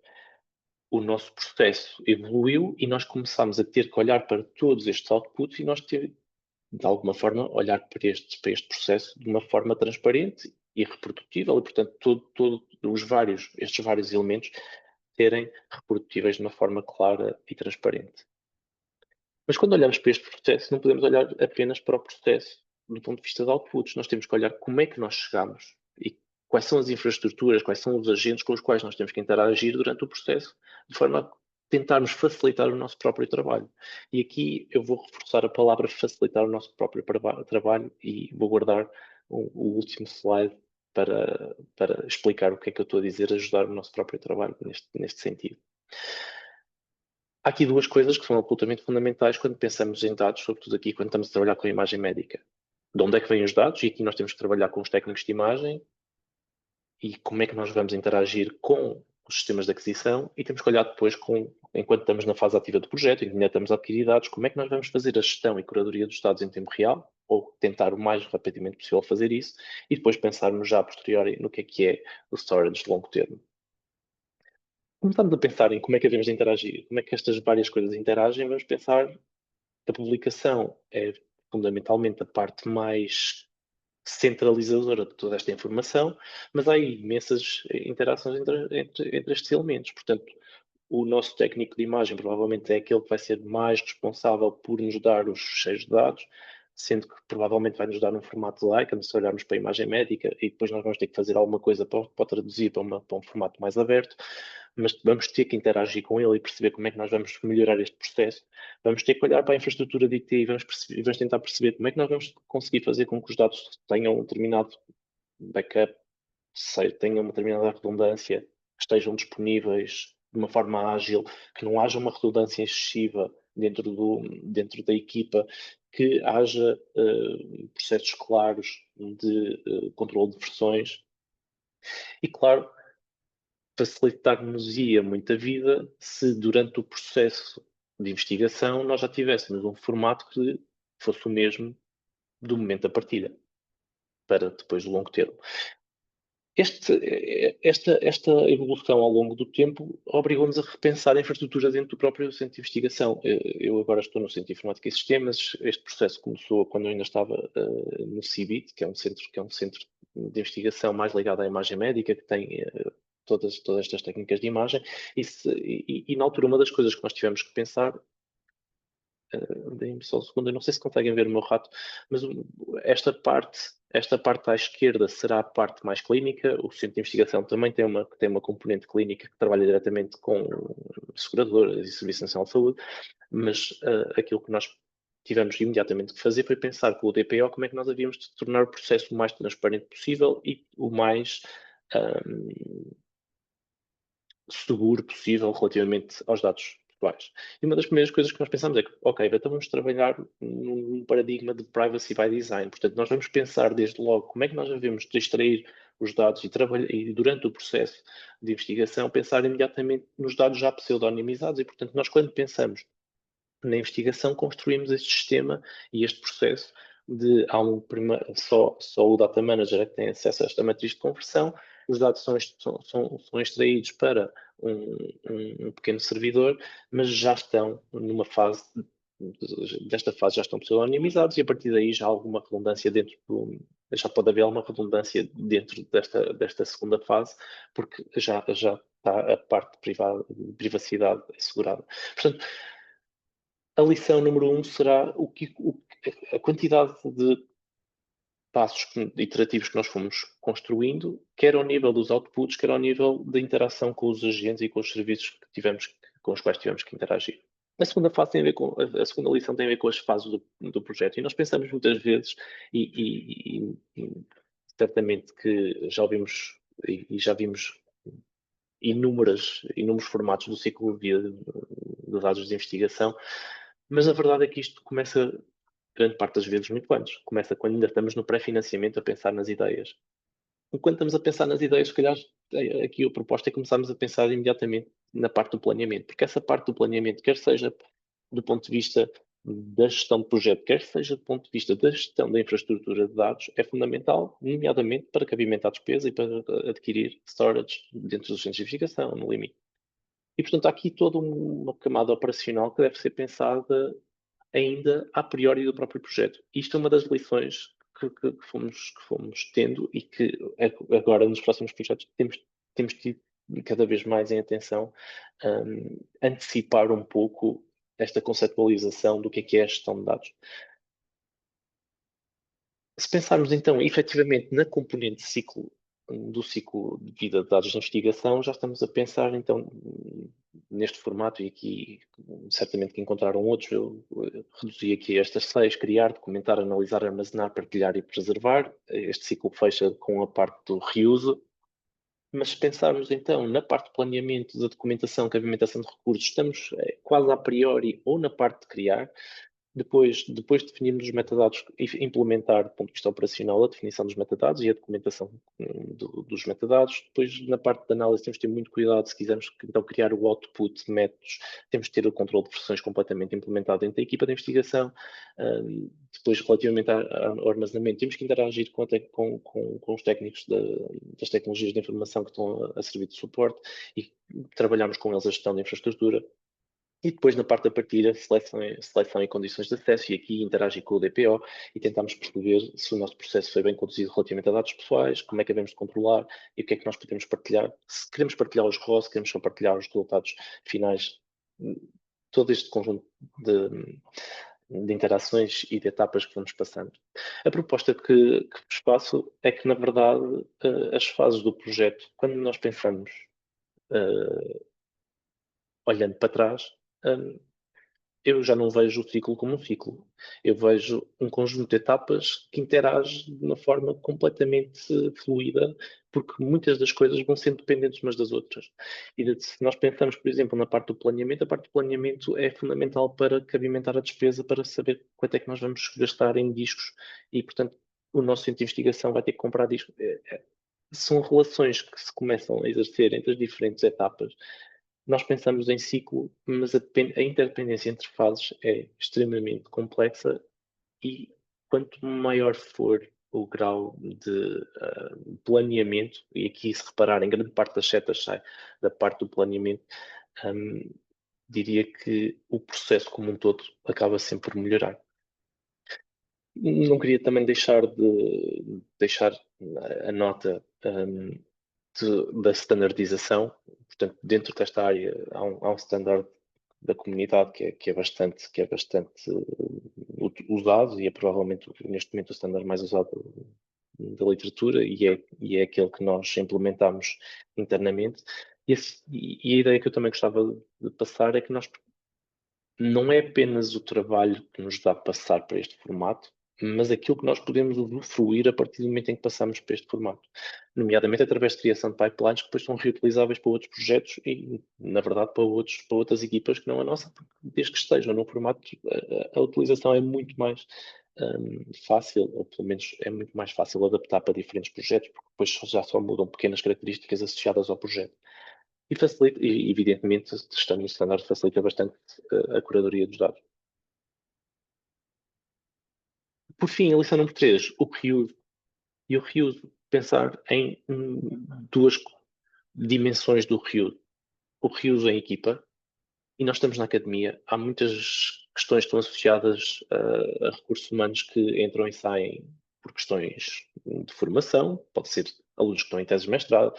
O nosso processo evoluiu e nós começamos a ter que olhar para todos estes outputs e nós ter, de alguma forma, olhar para este processo de uma forma transparente e reprodutível e, portanto, estes vários elementos serem reprodutíveis de uma forma clara e transparente. Mas quando olhamos para este processo, não podemos olhar apenas para o processo do ponto de vista de outputs. Nós temos que olhar como é que nós chegamos e quais são as infraestruturas, quais são os agentes com os quais nós temos que interagir durante o processo, de forma a tentarmos facilitar o nosso próprio trabalho. E aqui eu vou reforçar a palavra facilitar o nosso próprio trabalho e vou guardar o último slide para explicar o que é que eu estou a dizer, ajudar o nosso próprio trabalho neste sentido. Há aqui duas coisas que são absolutamente fundamentais quando pensamos em dados, sobretudo aqui quando estamos a trabalhar com a imagem médica. De onde é que vêm os dados? E aqui nós temos que trabalhar com os técnicos de imagem e como é que nós vamos interagir com os sistemas de aquisição e temos que olhar depois, enquanto estamos na fase ativa do projeto, enquanto ainda estamos a adquirir dados, como é que nós vamos fazer a gestão e curadoria dos dados em tempo real, ou tentar o mais rapidamente possível fazer isso, e depois pensarmos já a posteriori no que é o storage de longo termo. Começamos a pensar em como é que devemos interagir, como é que estas várias coisas interagem, vamos pensar que a publicação é fundamentalmente a parte mais centralizadora de toda esta informação, mas há imensas interações entre estes elementos. Portanto, o nosso técnico de imagem provavelmente é aquele que vai ser mais responsável por nos dar os cheios de dados, sendo que provavelmente vai nos dar um formato Leica, se olharmos para a imagem médica, e depois nós vamos ter que fazer alguma coisa para traduzir para um formato mais aberto, mas vamos ter que interagir com ele e perceber como é que nós vamos melhorar este processo. Vamos ter que olhar para a infraestrutura de IT e vamos tentar perceber como é que nós vamos conseguir fazer com que os dados tenham um determinado backup, tenham uma determinada redundância, que estejam disponíveis de uma forma ágil, que não haja uma redundância excessiva dentro da equipa, que haja processos claros de controle de versões e, claro, facilitar-nos-ia muito a vida se durante o processo de investigação nós já tivéssemos um formato que fosse o mesmo do momento da partilha, para depois do longo termo. Esta evolução ao longo do tempo obrigou-nos a repensar a infraestrutura dentro do próprio centro de investigação. Eu agora estou no Centro de Informática e Sistemas. Este processo começou quando eu ainda estava no CIBIT, que é um centro de investigação mais ligado à imagem médica, que tem todas estas técnicas de imagem. E na altura, uma das coisas que nós tivemos que pensar, deem-me só um segundo, eu não sei se conseguem ver o meu rato, mas esta parte à esquerda será a parte mais clínica. O centro de investigação também tem uma componente clínica que trabalha diretamente com seguradoras e Serviço Nacional de Saúde, mas aquilo que nós tivemos imediatamente que fazer foi pensar com o DPO como é que nós havíamos de tornar o processo o mais transparente possível e o mais seguro possível relativamente aos dados pessoais. E uma das primeiras coisas que nós pensamos é que, ok, então vamos trabalhar num paradigma de privacy by design. Portanto, nós vamos pensar desde logo como é que nós devemos extrair os dados e durante o processo de investigação pensar imediatamente nos dados já pseudonimizados. E, portanto, nós quando pensamos na investigação construímos este sistema e este processo de só o data manager é que tem acesso a esta matriz de conversão. Os dados são extraídos para um pequeno servidor, mas já estão numa fase, desta fase já estão pseudonimizados e a partir daí já há alguma redundância já pode haver alguma redundância dentro desta segunda fase, porque já está a parte de privacidade assegurada. Portanto, a lição número 1 será a quantidade de passos iterativos que nós fomos construindo, quer ao nível dos outputs, quer ao nível da interação com os agentes e com os serviços com os quais tivemos que interagir. A segunda fase a segunda lição tem a ver com as fases do projeto. E nós pensamos muitas vezes, e certamente que já ouvimos e já vimos inúmeros formatos do ciclo de vida de dados de investigação, mas a verdade é que isto começa, grande parte das vezes, muito antes. Começa quando ainda estamos no pré-financiamento a pensar nas ideias. Enquanto estamos a pensar nas ideias, se calhar aqui a proposta é começarmos a pensar imediatamente na parte do planeamento, porque essa parte do planeamento, quer seja do ponto de vista da gestão de projeto, quer seja do ponto de vista da gestão da infraestrutura de dados, é fundamental, nomeadamente para cabimentar despesa e para adquirir storage dentro dos centros de investigação, no limite. E, portanto, há aqui toda uma camada operacional que deve ser pensada ainda a priori do próprio projeto. Isto é uma das lições que fomos tendo e que agora nos próximos projetos temos tido cada vez mais em atenção antecipar um pouco esta conceptualização do que é a gestão de dados. Se pensarmos então efetivamente na componente do ciclo de vida de dados de investigação, já estamos a pensar então neste formato, e aqui certamente que encontraram outros, eu reduzi aqui estas 6: criar, documentar, analisar, armazenar, partilhar e preservar. Este ciclo fecha com a parte do reuso. Mas se pensarmos então na parte de planeamento, da documentação, cabimentação de recursos, estamos quase a priori ou na parte de criar. Depois de definirmos os metadados, implementar do ponto de vista operacional a definição dos metadados e a documentação dos metadados. Depois, na parte de análise, temos de ter muito cuidado se quisermos então criar o output de métodos, temos de ter o controle de versões completamente implementado dentro da equipa de investigação. Depois, relativamente ao armazenamento, temos que interagir com os técnicos das tecnologias de informação que estão a servir de suporte e trabalhamos com eles a gestão da infraestrutura. E depois, na parte da partilha, seleção e condições de acesso, e aqui interagir com o DPO e tentamos perceber se o nosso processo foi bem conduzido relativamente a dados pessoais, como é que devemos controlar e o que é que nós podemos partilhar. Se queremos partilhar os ROS, se queremos só partilhar os resultados finais, todo este conjunto de interações e de etapas que vamos passando. A proposta que vos faço é que, na verdade, as fases do projeto, quando nós pensamos olhando para trás, eu já não vejo o ciclo como um ciclo. Eu vejo um conjunto de etapas que interagem de uma forma completamente fluida, porque muitas das coisas vão sendo dependentes umas das outras. E se nós pensamos, por exemplo, na parte do planeamento, a parte do planeamento é fundamental para cabimentar a despesa, para saber quanto é que nós vamos gastar em discos e, portanto, o nosso centro de investigação vai ter que comprar discos. São relações que se começam a exercer entre as diferentes etapas. Nós pensamos em ciclo, mas a interdependência entre fases é extremamente complexa e quanto maior for o grau de planeamento, e aqui se repararem, grande parte das setas sai da parte do planeamento, diria que o processo como um todo acaba sempre por melhorar. Não queria também deixar a nota da standardização. Portanto, dentro desta área há um standard da comunidade que é bastante usado e é provavelmente neste momento o standard mais usado da literatura e é aquele que nós implementamos internamente. E a ideia que eu também gostava de passar é que não é apenas o trabalho que nos dá passar para este formato, mas aquilo que nós podemos usufruir a partir do momento em que passamos para este formato, nomeadamente através de criação de pipelines que depois são reutilizáveis para outros projetos e, na verdade, para outras equipas que não a nossa, porque desde que estejam no formato, a utilização é muito mais fácil, ou pelo menos é muito mais fácil adaptar para diferentes projetos, porque depois já só mudam pequenas características associadas ao projeto. E facilita, e evidentemente, estando no standard, facilita bastante a curadoria dos dados. Por fim, a lição número 3, o reuse. E o reuse, pensar em duas dimensões do reuse. O reuse em equipa, e nós estamos na academia, há muitas questões que estão associadas a recursos humanos que entram e saem por questões de formação, pode ser alunos que estão em tese de mestrado,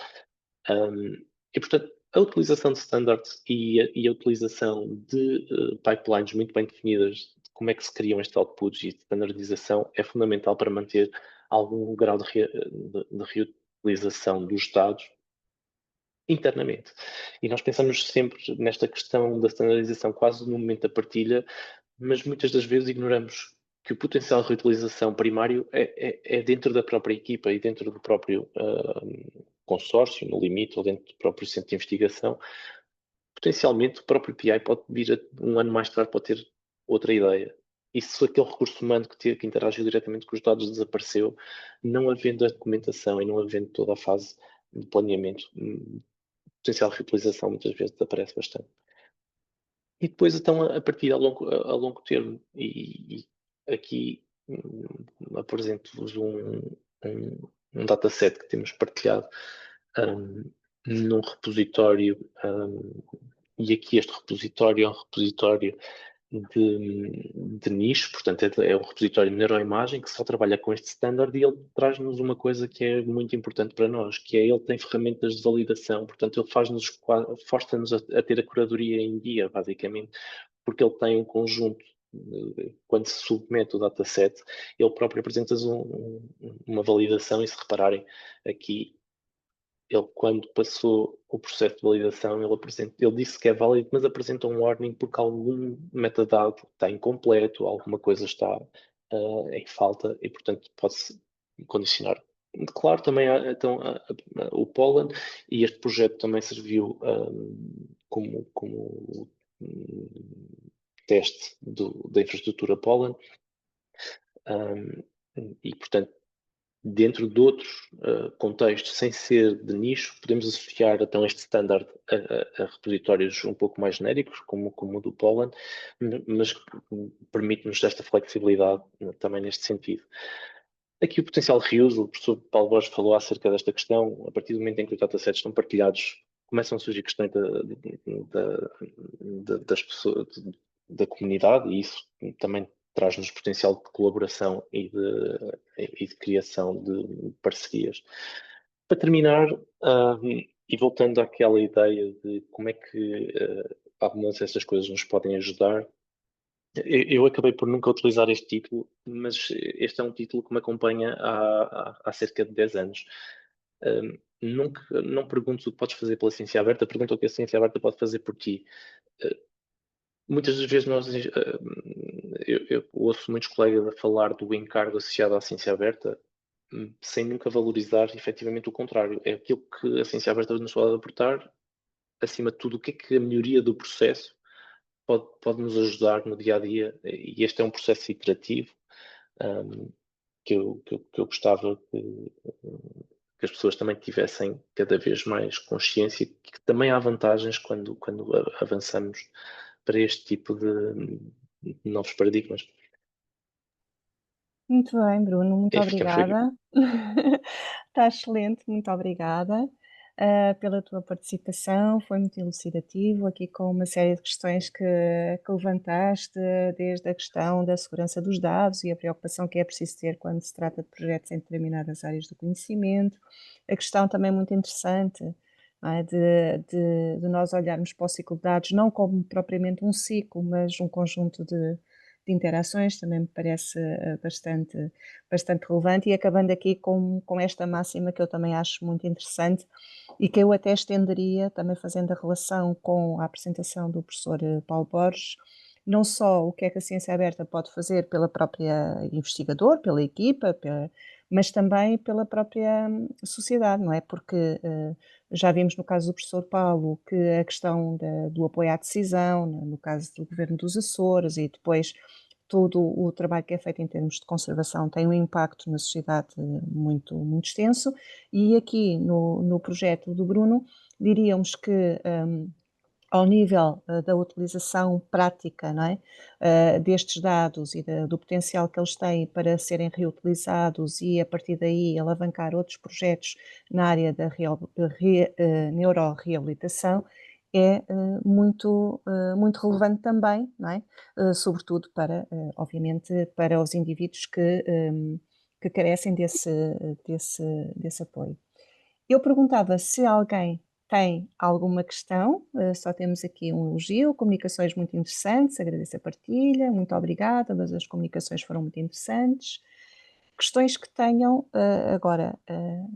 e portanto a utilização de standards e a utilização de pipelines muito bem definidas de como é que se criam estes outputs e de standardização é fundamental para manter algum grau de reutilização dos dados internamente. E nós pensamos sempre nesta questão da standardização quase no momento da partilha, mas muitas das vezes ignoramos que o potencial de reutilização primário é dentro da própria equipa e dentro do próprio consórcio, no limite, ou dentro do próprio centro de investigação, potencialmente o próprio PI pode vir um ano mais tarde, pode ter outra ideia. E se aquele recurso humano que interagiu diretamente com os dados desapareceu, não havendo a documentação e não havendo toda a fase de planeamento, potencial reutilização muitas vezes desaparece bastante. E depois, então, a partir a longo termo, e aqui apresento-vos um dataset que temos partilhado num repositório, e aqui este repositório é um repositório de nicho, portanto é um repositório de neuroimagem que só trabalha com este standard, e ele traz-nos uma coisa que é muito importante para nós, que é ele tem ferramentas de validação, portanto ele força-nos a ter a curadoria em dia, basicamente, porque ele tem um conjunto, quando se submete o dataset, ele próprio apresenta-nos uma validação, e se repararem aqui, ele, quando passou o processo de validação, ele disse que é válido, mas apresenta um warning porque algum metadado está incompleto, alguma coisa está em falta, e, portanto, pode-se condicionar. Claro, também há então, o Pollen, e este projeto também serviu como teste da infraestrutura Pollen, e, portanto, dentro de outros contextos, sem ser de nicho, podemos associar então este standard a repositórios um pouco mais genéricos, como o do Pollen, mas permite-nos esta flexibilidade também neste sentido. Aqui o potencial reuse, o professor Paulo Borges falou acerca desta questão. A partir do momento em que os datasets estão partilhados, começam a surgir questões das pessoas, da comunidade, e isso também traz-nos potencial de colaboração e de criação de parcerias. Para terminar, e voltando àquela ideia de como é que algumas dessas coisas nos podem ajudar, eu acabei por nunca utilizar este título, mas este é um título que me acompanha há cerca de 10 anos. Não pergunto o que podes fazer pela ciência aberta, pergunto o que a ciência aberta pode fazer por ti. Muitas das vezes eu ouço muitos colegas a falar do encargo associado à ciência aberta, sem nunca valorizar efetivamente o contrário. É aquilo que a ciência aberta nos pode aportar, acima de tudo, o que é que a melhoria do processo pode nos ajudar no dia a dia, e este é um processo iterativo, que eu gostava que as pessoas também tivessem cada vez mais consciência, que também há vantagens quando avançamos para este tipo de novos paradigmas. Muito bem, Bruno, muito E ficamos por aqui. obrigada. Está excelente, muito obrigada, pela tua participação, foi muito elucidativo, aqui com uma série de questões que levantaste, desde a questão da segurança dos dados e a preocupação que é preciso ter quando se trata de projetos em determinadas áreas do conhecimento, a questão também muito interessante, não é, de nós olharmos para o ciclo de dados não como propriamente um ciclo, mas um conjunto de interações, também me parece bastante relevante, e acabando aqui com esta máxima que eu também acho muito interessante e que eu até estenderia, também fazendo a relação com a apresentação do professor Paulo Borges, não só o que é que a ciência aberta pode fazer pela própria investigador, pela equipa, mas também pela própria sociedade, não é? Porque já vimos no caso do professor Paulo que a questão do apoio à decisão, no caso do governo dos Açores, e depois todo o trabalho que é feito em termos de conservação tem um impacto na sociedade muito, muito extenso, e aqui no projeto do Bruno diríamos que ao nível da utilização prática, não é? Destes dados e do potencial que eles têm para serem reutilizados, e a partir daí alavancar outros projetos na área da neuroreabilitação, é muito relevante também, não é? Sobretudo para, obviamente, para os indivíduos que carecem desse apoio. Eu perguntava se alguém tem alguma questão, só temos aqui um elogio, comunicações muito interessantes, agradeço a partilha, muito obrigada, mas as comunicações foram muito interessantes. Questões que tenham, agora,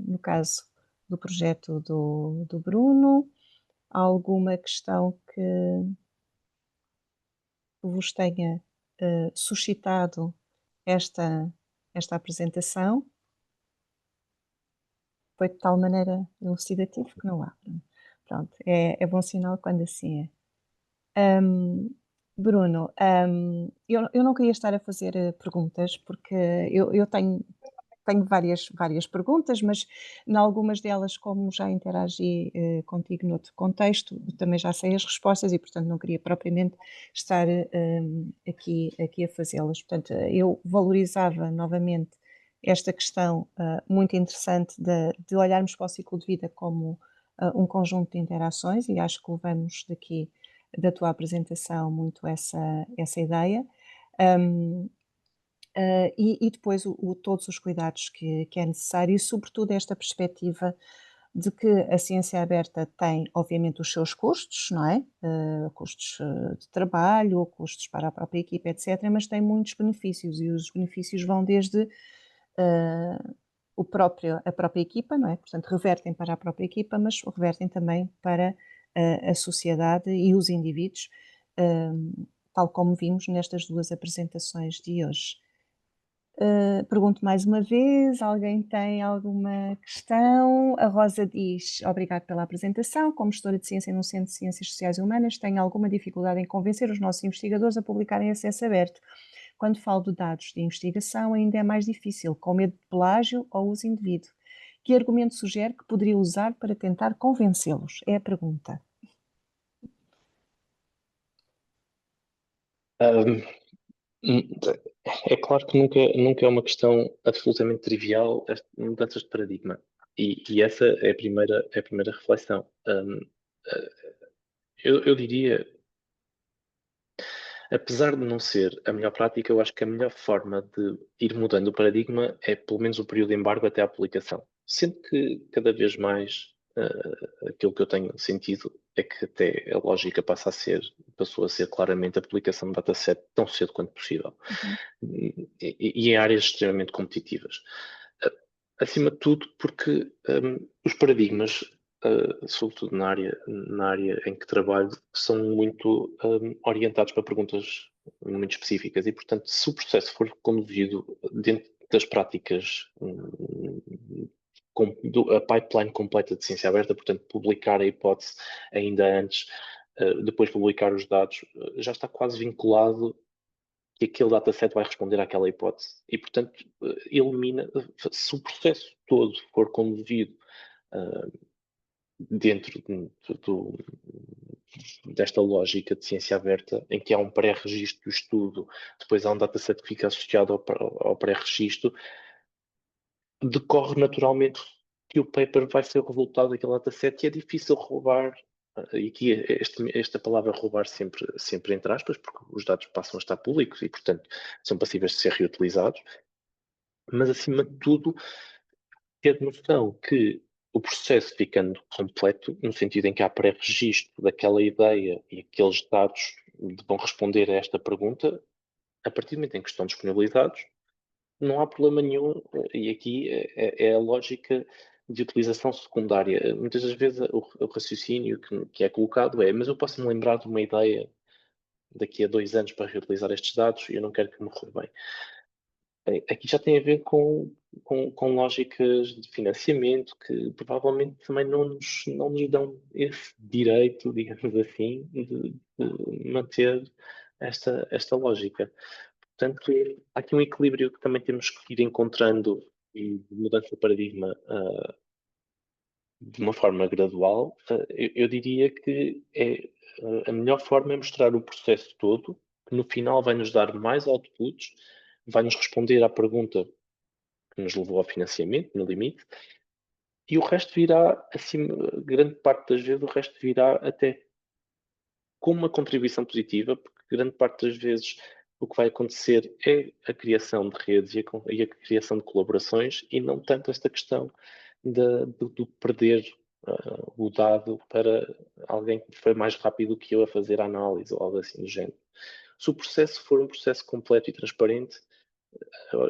no caso do projeto do Bruno, alguma questão que vos tenha suscitado esta apresentação? foi de tal maneira elucidativo que não há. Pronto, é bom sinal quando assim é. Bruno, eu não queria estar a fazer perguntas, porque eu tenho várias perguntas, mas em algumas delas, como já interagi contigo noutro contexto, também já sei as respostas e, portanto, não queria propriamente estar aqui a fazê-las. Portanto, eu valorizava novamente esta questão muito interessante de olharmos para o ciclo de vida como um conjunto de interações, e acho que levamos daqui da tua apresentação muito essa ideia. E depois todos os cuidados que é necessário, e sobretudo esta perspectiva de que a ciência aberta tem, obviamente, os seus custos, não é? Custos de trabalho, custos para a própria equipa, etc., mas tem muitos benefícios, e os benefícios vão desde a própria equipa, não é? Portanto, revertem para a própria equipa, mas revertem também para a sociedade e os indivíduos, tal como vimos nestas duas apresentações de hoje. Pergunto mais uma vez, alguém tem alguma questão? A Rosa diz, obrigado pela apresentação. Como gestora de ciência no Centro de Ciências Sociais e Humanas, tenho alguma dificuldade em convencer os nossos investigadores a publicarem acesso aberto. Quando falo de dados de investigação, ainda é mais difícil, com medo de plágio ou uso indevido. Que argumento sugere que poderia usar para tentar convencê-los? É a pergunta. Um, É claro que nunca é uma questão absolutamente trivial as mudanças de paradigma. E essa é a primeira reflexão. Uh, eu diria, apesar de não ser a melhor prática, eu acho que a melhor forma de ir mudando o paradigma é pelo menos o período de embargo até a aplicação. Sendo que cada vez mais aquilo que eu tenho sentido é que até a lógica passou a ser claramente a publicação de dataset tão cedo quanto possível. Uhum. E em áreas extremamente competitivas. Acima de tudo, porque os paradigmas, sobretudo na área em que trabalho, são muito orientados para perguntas muito específicas e, portanto, se o processo for conduzido dentro das práticas a pipeline completa de ciência aberta, portanto, publicar a hipótese ainda antes, depois publicar os dados, já está quase vinculado que aquele dataset vai responder àquela hipótese. E, portanto, elimina, se o processo todo for conduzido dentro desta lógica de ciência aberta, em que há um pré-registro do estudo, depois há um dataset que fica associado ao pré-registro, decorre naturalmente que o paper vai ser o resultado daquele dataset e é difícil roubar. E aqui esta palavra roubar sempre entre aspas, porque os dados passam a estar públicos e, portanto, são passíveis de ser reutilizados. Mas, acima de tudo, ter noção que o processo ficando completo, no sentido em que há pré-registro daquela ideia e aqueles dados vão responder a esta pergunta, a partir do momento em que estão disponibilizados, não há problema nenhum, e aqui é a lógica de utilização secundária. Muitas das vezes o raciocínio que é colocado mas eu posso me lembrar de uma ideia daqui a 2 anos para reutilizar estes dados e eu não quero que me roubem. Aqui já tem a ver com lógicas de financiamento que provavelmente também não nos dão esse direito, digamos assim, de manter esta lógica. Portanto, há aqui um equilíbrio que também temos que ir encontrando e de mudança de paradigma de uma forma gradual. Eu diria que a melhor forma é mostrar o processo todo, que no final vai nos dar mais outputs, vai nos responder à pergunta que nos levou ao financiamento, no limite, e o resto virá, assim, grande parte das vezes, o resto virá até com uma contribuição positiva, porque grande parte das vezes o que vai acontecer é a criação de redes e a criação de colaborações e não tanto esta questão do perder o dado para alguém que foi mais rápido que eu a fazer a análise ou algo assim do género. Se o processo for um processo completo e transparente,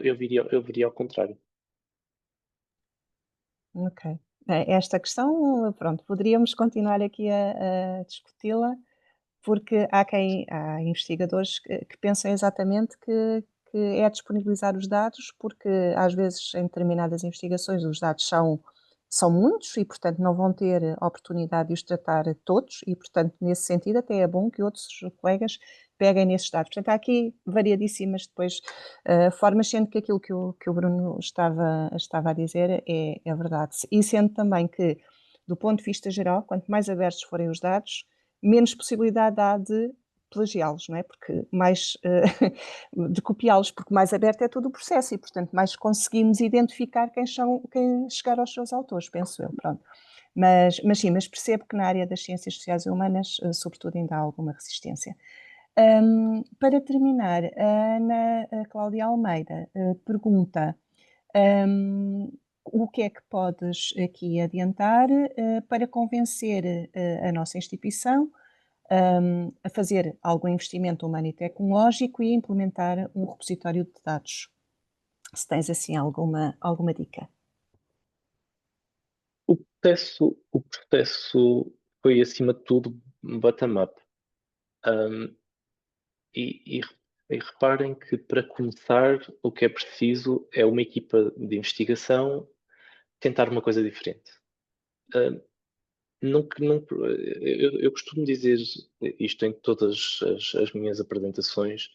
eu viria ao contrário. Ok. Esta questão, pronto, poderíamos continuar aqui a discuti-la, porque há investigadores que pensam exatamente que é disponibilizar os dados, porque às vezes em determinadas investigações os dados são muitos e, portanto, não vão ter a oportunidade de os tratar todos e, portanto, nesse sentido, até é bom que outros colegas peguem nesses dados. Portanto, há aqui variadíssimas depois formas, sendo que aquilo que o Bruno estava a dizer é verdade. E sendo também que, do ponto de vista geral, quanto mais abertos forem os dados, menos possibilidade há de plagiá-los, não é? Porque mais de copiá-los, porque mais aberto é todo o processo e, portanto, mais conseguimos identificar quem chegar aos seus autores, penso eu, pronto. Mas sim, mas percebo que na área das ciências sociais e humanas, sobretudo, ainda há alguma resistência. Para terminar, a Ana Cláudia Almeida pergunta o que é que podes aqui adiantar para convencer a nossa instituição a fazer algum investimento humano e tecnológico e implementar um repositório de dados. Se tens assim alguma dica. O processo foi, acima de tudo, bottom-up. Um, e, e, e reparem que, para começar, o que é preciso é uma equipa de investigação tentar uma coisa diferente. Eu costumo dizer isto em todas as minhas apresentações: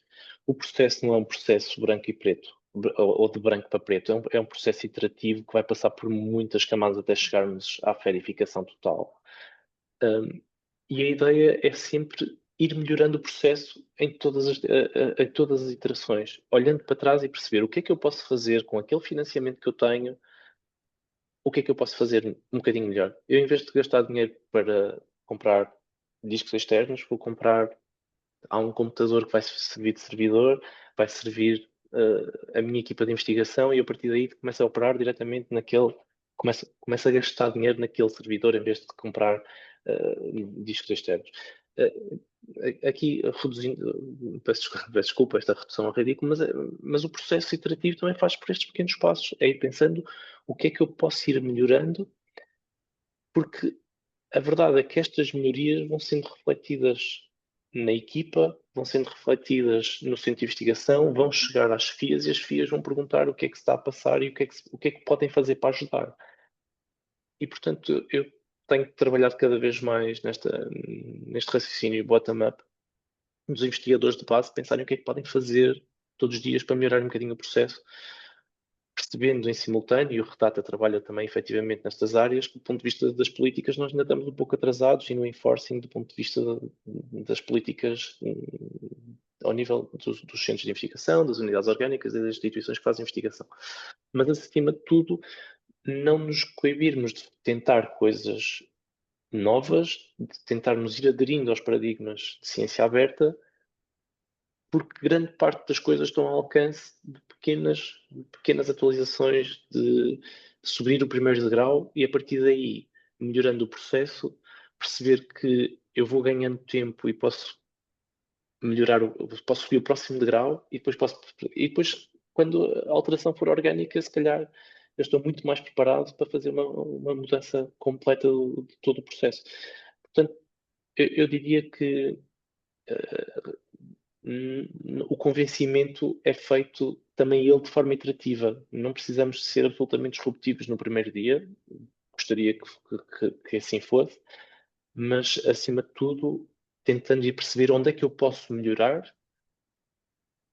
o processo não é um processo branco e preto, ou de branco para preto, é um processo iterativo que vai passar por muitas camadas até chegarmos à verificação total. E a ideia é sempre ir melhorando o processo em todas as iterações, olhando para trás e perceber o que é que eu posso fazer com aquele financiamento que eu tenho, o que é que eu posso fazer um bocadinho melhor. Eu, em vez de gastar dinheiro para comprar discos externos, vou comprar. Há um computador que vai servir de servidor, vai servir a minha equipa de investigação, e a partir daí começo a operar diretamente naquele. Começo a gastar dinheiro naquele servidor em vez de comprar discos externos. Aqui, reduzindo, peço desculpa esta redução é ridícula, mas o processo iterativo também faz por estes pequenos passos, é ir pensando o que é que eu posso ir melhorando, porque a verdade é que estas melhorias vão sendo refletidas na equipa, vão sendo refletidas no centro de investigação, vão chegar às FIAs e as FIAs vão perguntar o que é que se está a passar e o que é que podem fazer para ajudar. E, portanto, eu tenho trabalhado cada vez mais neste raciocínio bottom-up, nos investigadores de base pensarem o que é que podem fazer todos os dias para melhorar um bocadinho o processo, percebendo em simultâneo, e o Redata trabalha também efetivamente nestas áreas, que do ponto de vista das políticas nós ainda estamos um pouco atrasados, e no enforcing do ponto de vista das políticas ao nível dos centros de investigação, das unidades orgânicas e das instituições que fazem investigação. Mas, acima de tudo, não nos coibirmos de tentar coisas novas, de tentarmos ir aderindo aos paradigmas de ciência aberta, porque grande parte das coisas estão ao alcance de pequenas atualizações, de subir o primeiro degrau e, a partir daí, melhorando o processo, perceber que eu vou ganhando tempo e posso posso subir o próximo degrau, e depois, quando a alteração for orgânica, se calhar eu estou muito mais preparado para fazer uma mudança completa de todo o processo. Portanto, eu diria que o convencimento é feito também ele de forma iterativa. Não precisamos ser absolutamente disruptivos no primeiro dia. Gostaria que assim fosse, mas, acima de tudo, tentando ir perceber onde é que eu posso melhorar,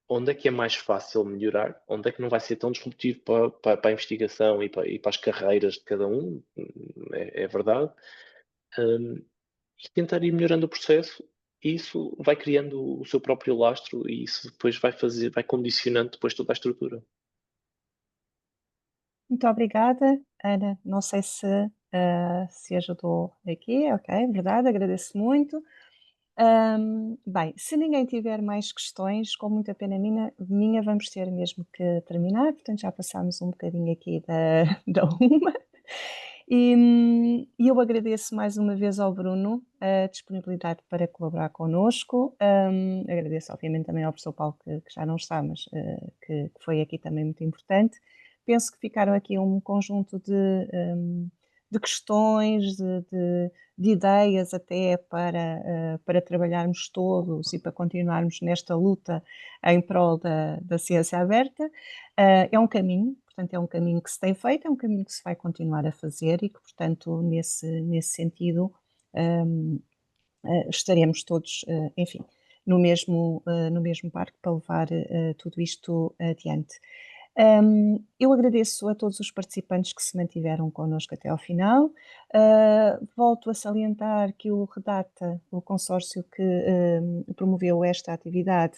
onde é que é mais fácil melhorar, onde é que não vai ser tão disruptivo para a investigação e para as carreiras de cada um, é verdade. E tentar ir melhorando o processo, e isso vai criando o seu próprio lastro, e isso depois vai condicionando depois toda a estrutura. Muito obrigada, Ana. Não sei se ajudou aqui, ok, verdade, agradeço muito. Bem, se ninguém tiver mais questões, com muita pena minha, vamos ter mesmo que terminar, portanto já passámos um bocadinho aqui da uma. E eu agradeço mais uma vez ao Bruno a disponibilidade para colaborar connosco. Agradeço, obviamente, também ao professor Paulo, que já não está, mas que foi aqui também muito importante. Penso que ficaram aqui um conjunto de questões, de ideias até para trabalharmos todos e para continuarmos nesta luta em prol da ciência aberta. É um caminho, portanto, é um caminho que se tem feito, é um caminho que se vai continuar a fazer e que, portanto, nesse sentido, estaremos todos, enfim, no mesmo barco para levar tudo isto adiante. Eu agradeço a todos os participantes que se mantiveram connosco até ao final. Volto a salientar que o Redata, o consórcio que promoveu esta atividade,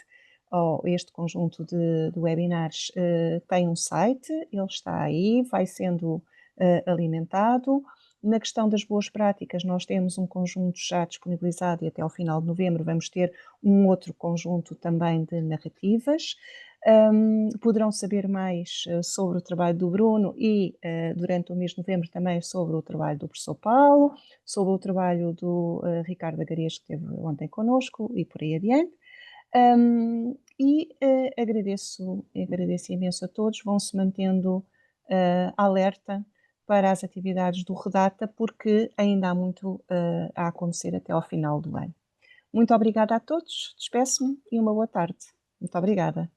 ou este conjunto de webinars, tem um site, ele está aí, vai sendo alimentado. Na questão das boas práticas, nós temos um conjunto já disponibilizado e até ao final de novembro vamos ter um outro conjunto também de narrativas. Poderão saber mais sobre o trabalho do Bruno e, durante o mês de novembro, também sobre o trabalho do professor Paulo, sobre o trabalho do Ricardo Agarias, que esteve ontem connosco, e por aí adiante. Agradeço imenso a todos, vão-se mantendo alerta para as atividades do Redata, porque ainda há muito a acontecer até ao final do ano. Muito obrigada a todos, despeço-me e uma boa tarde. Muito obrigada.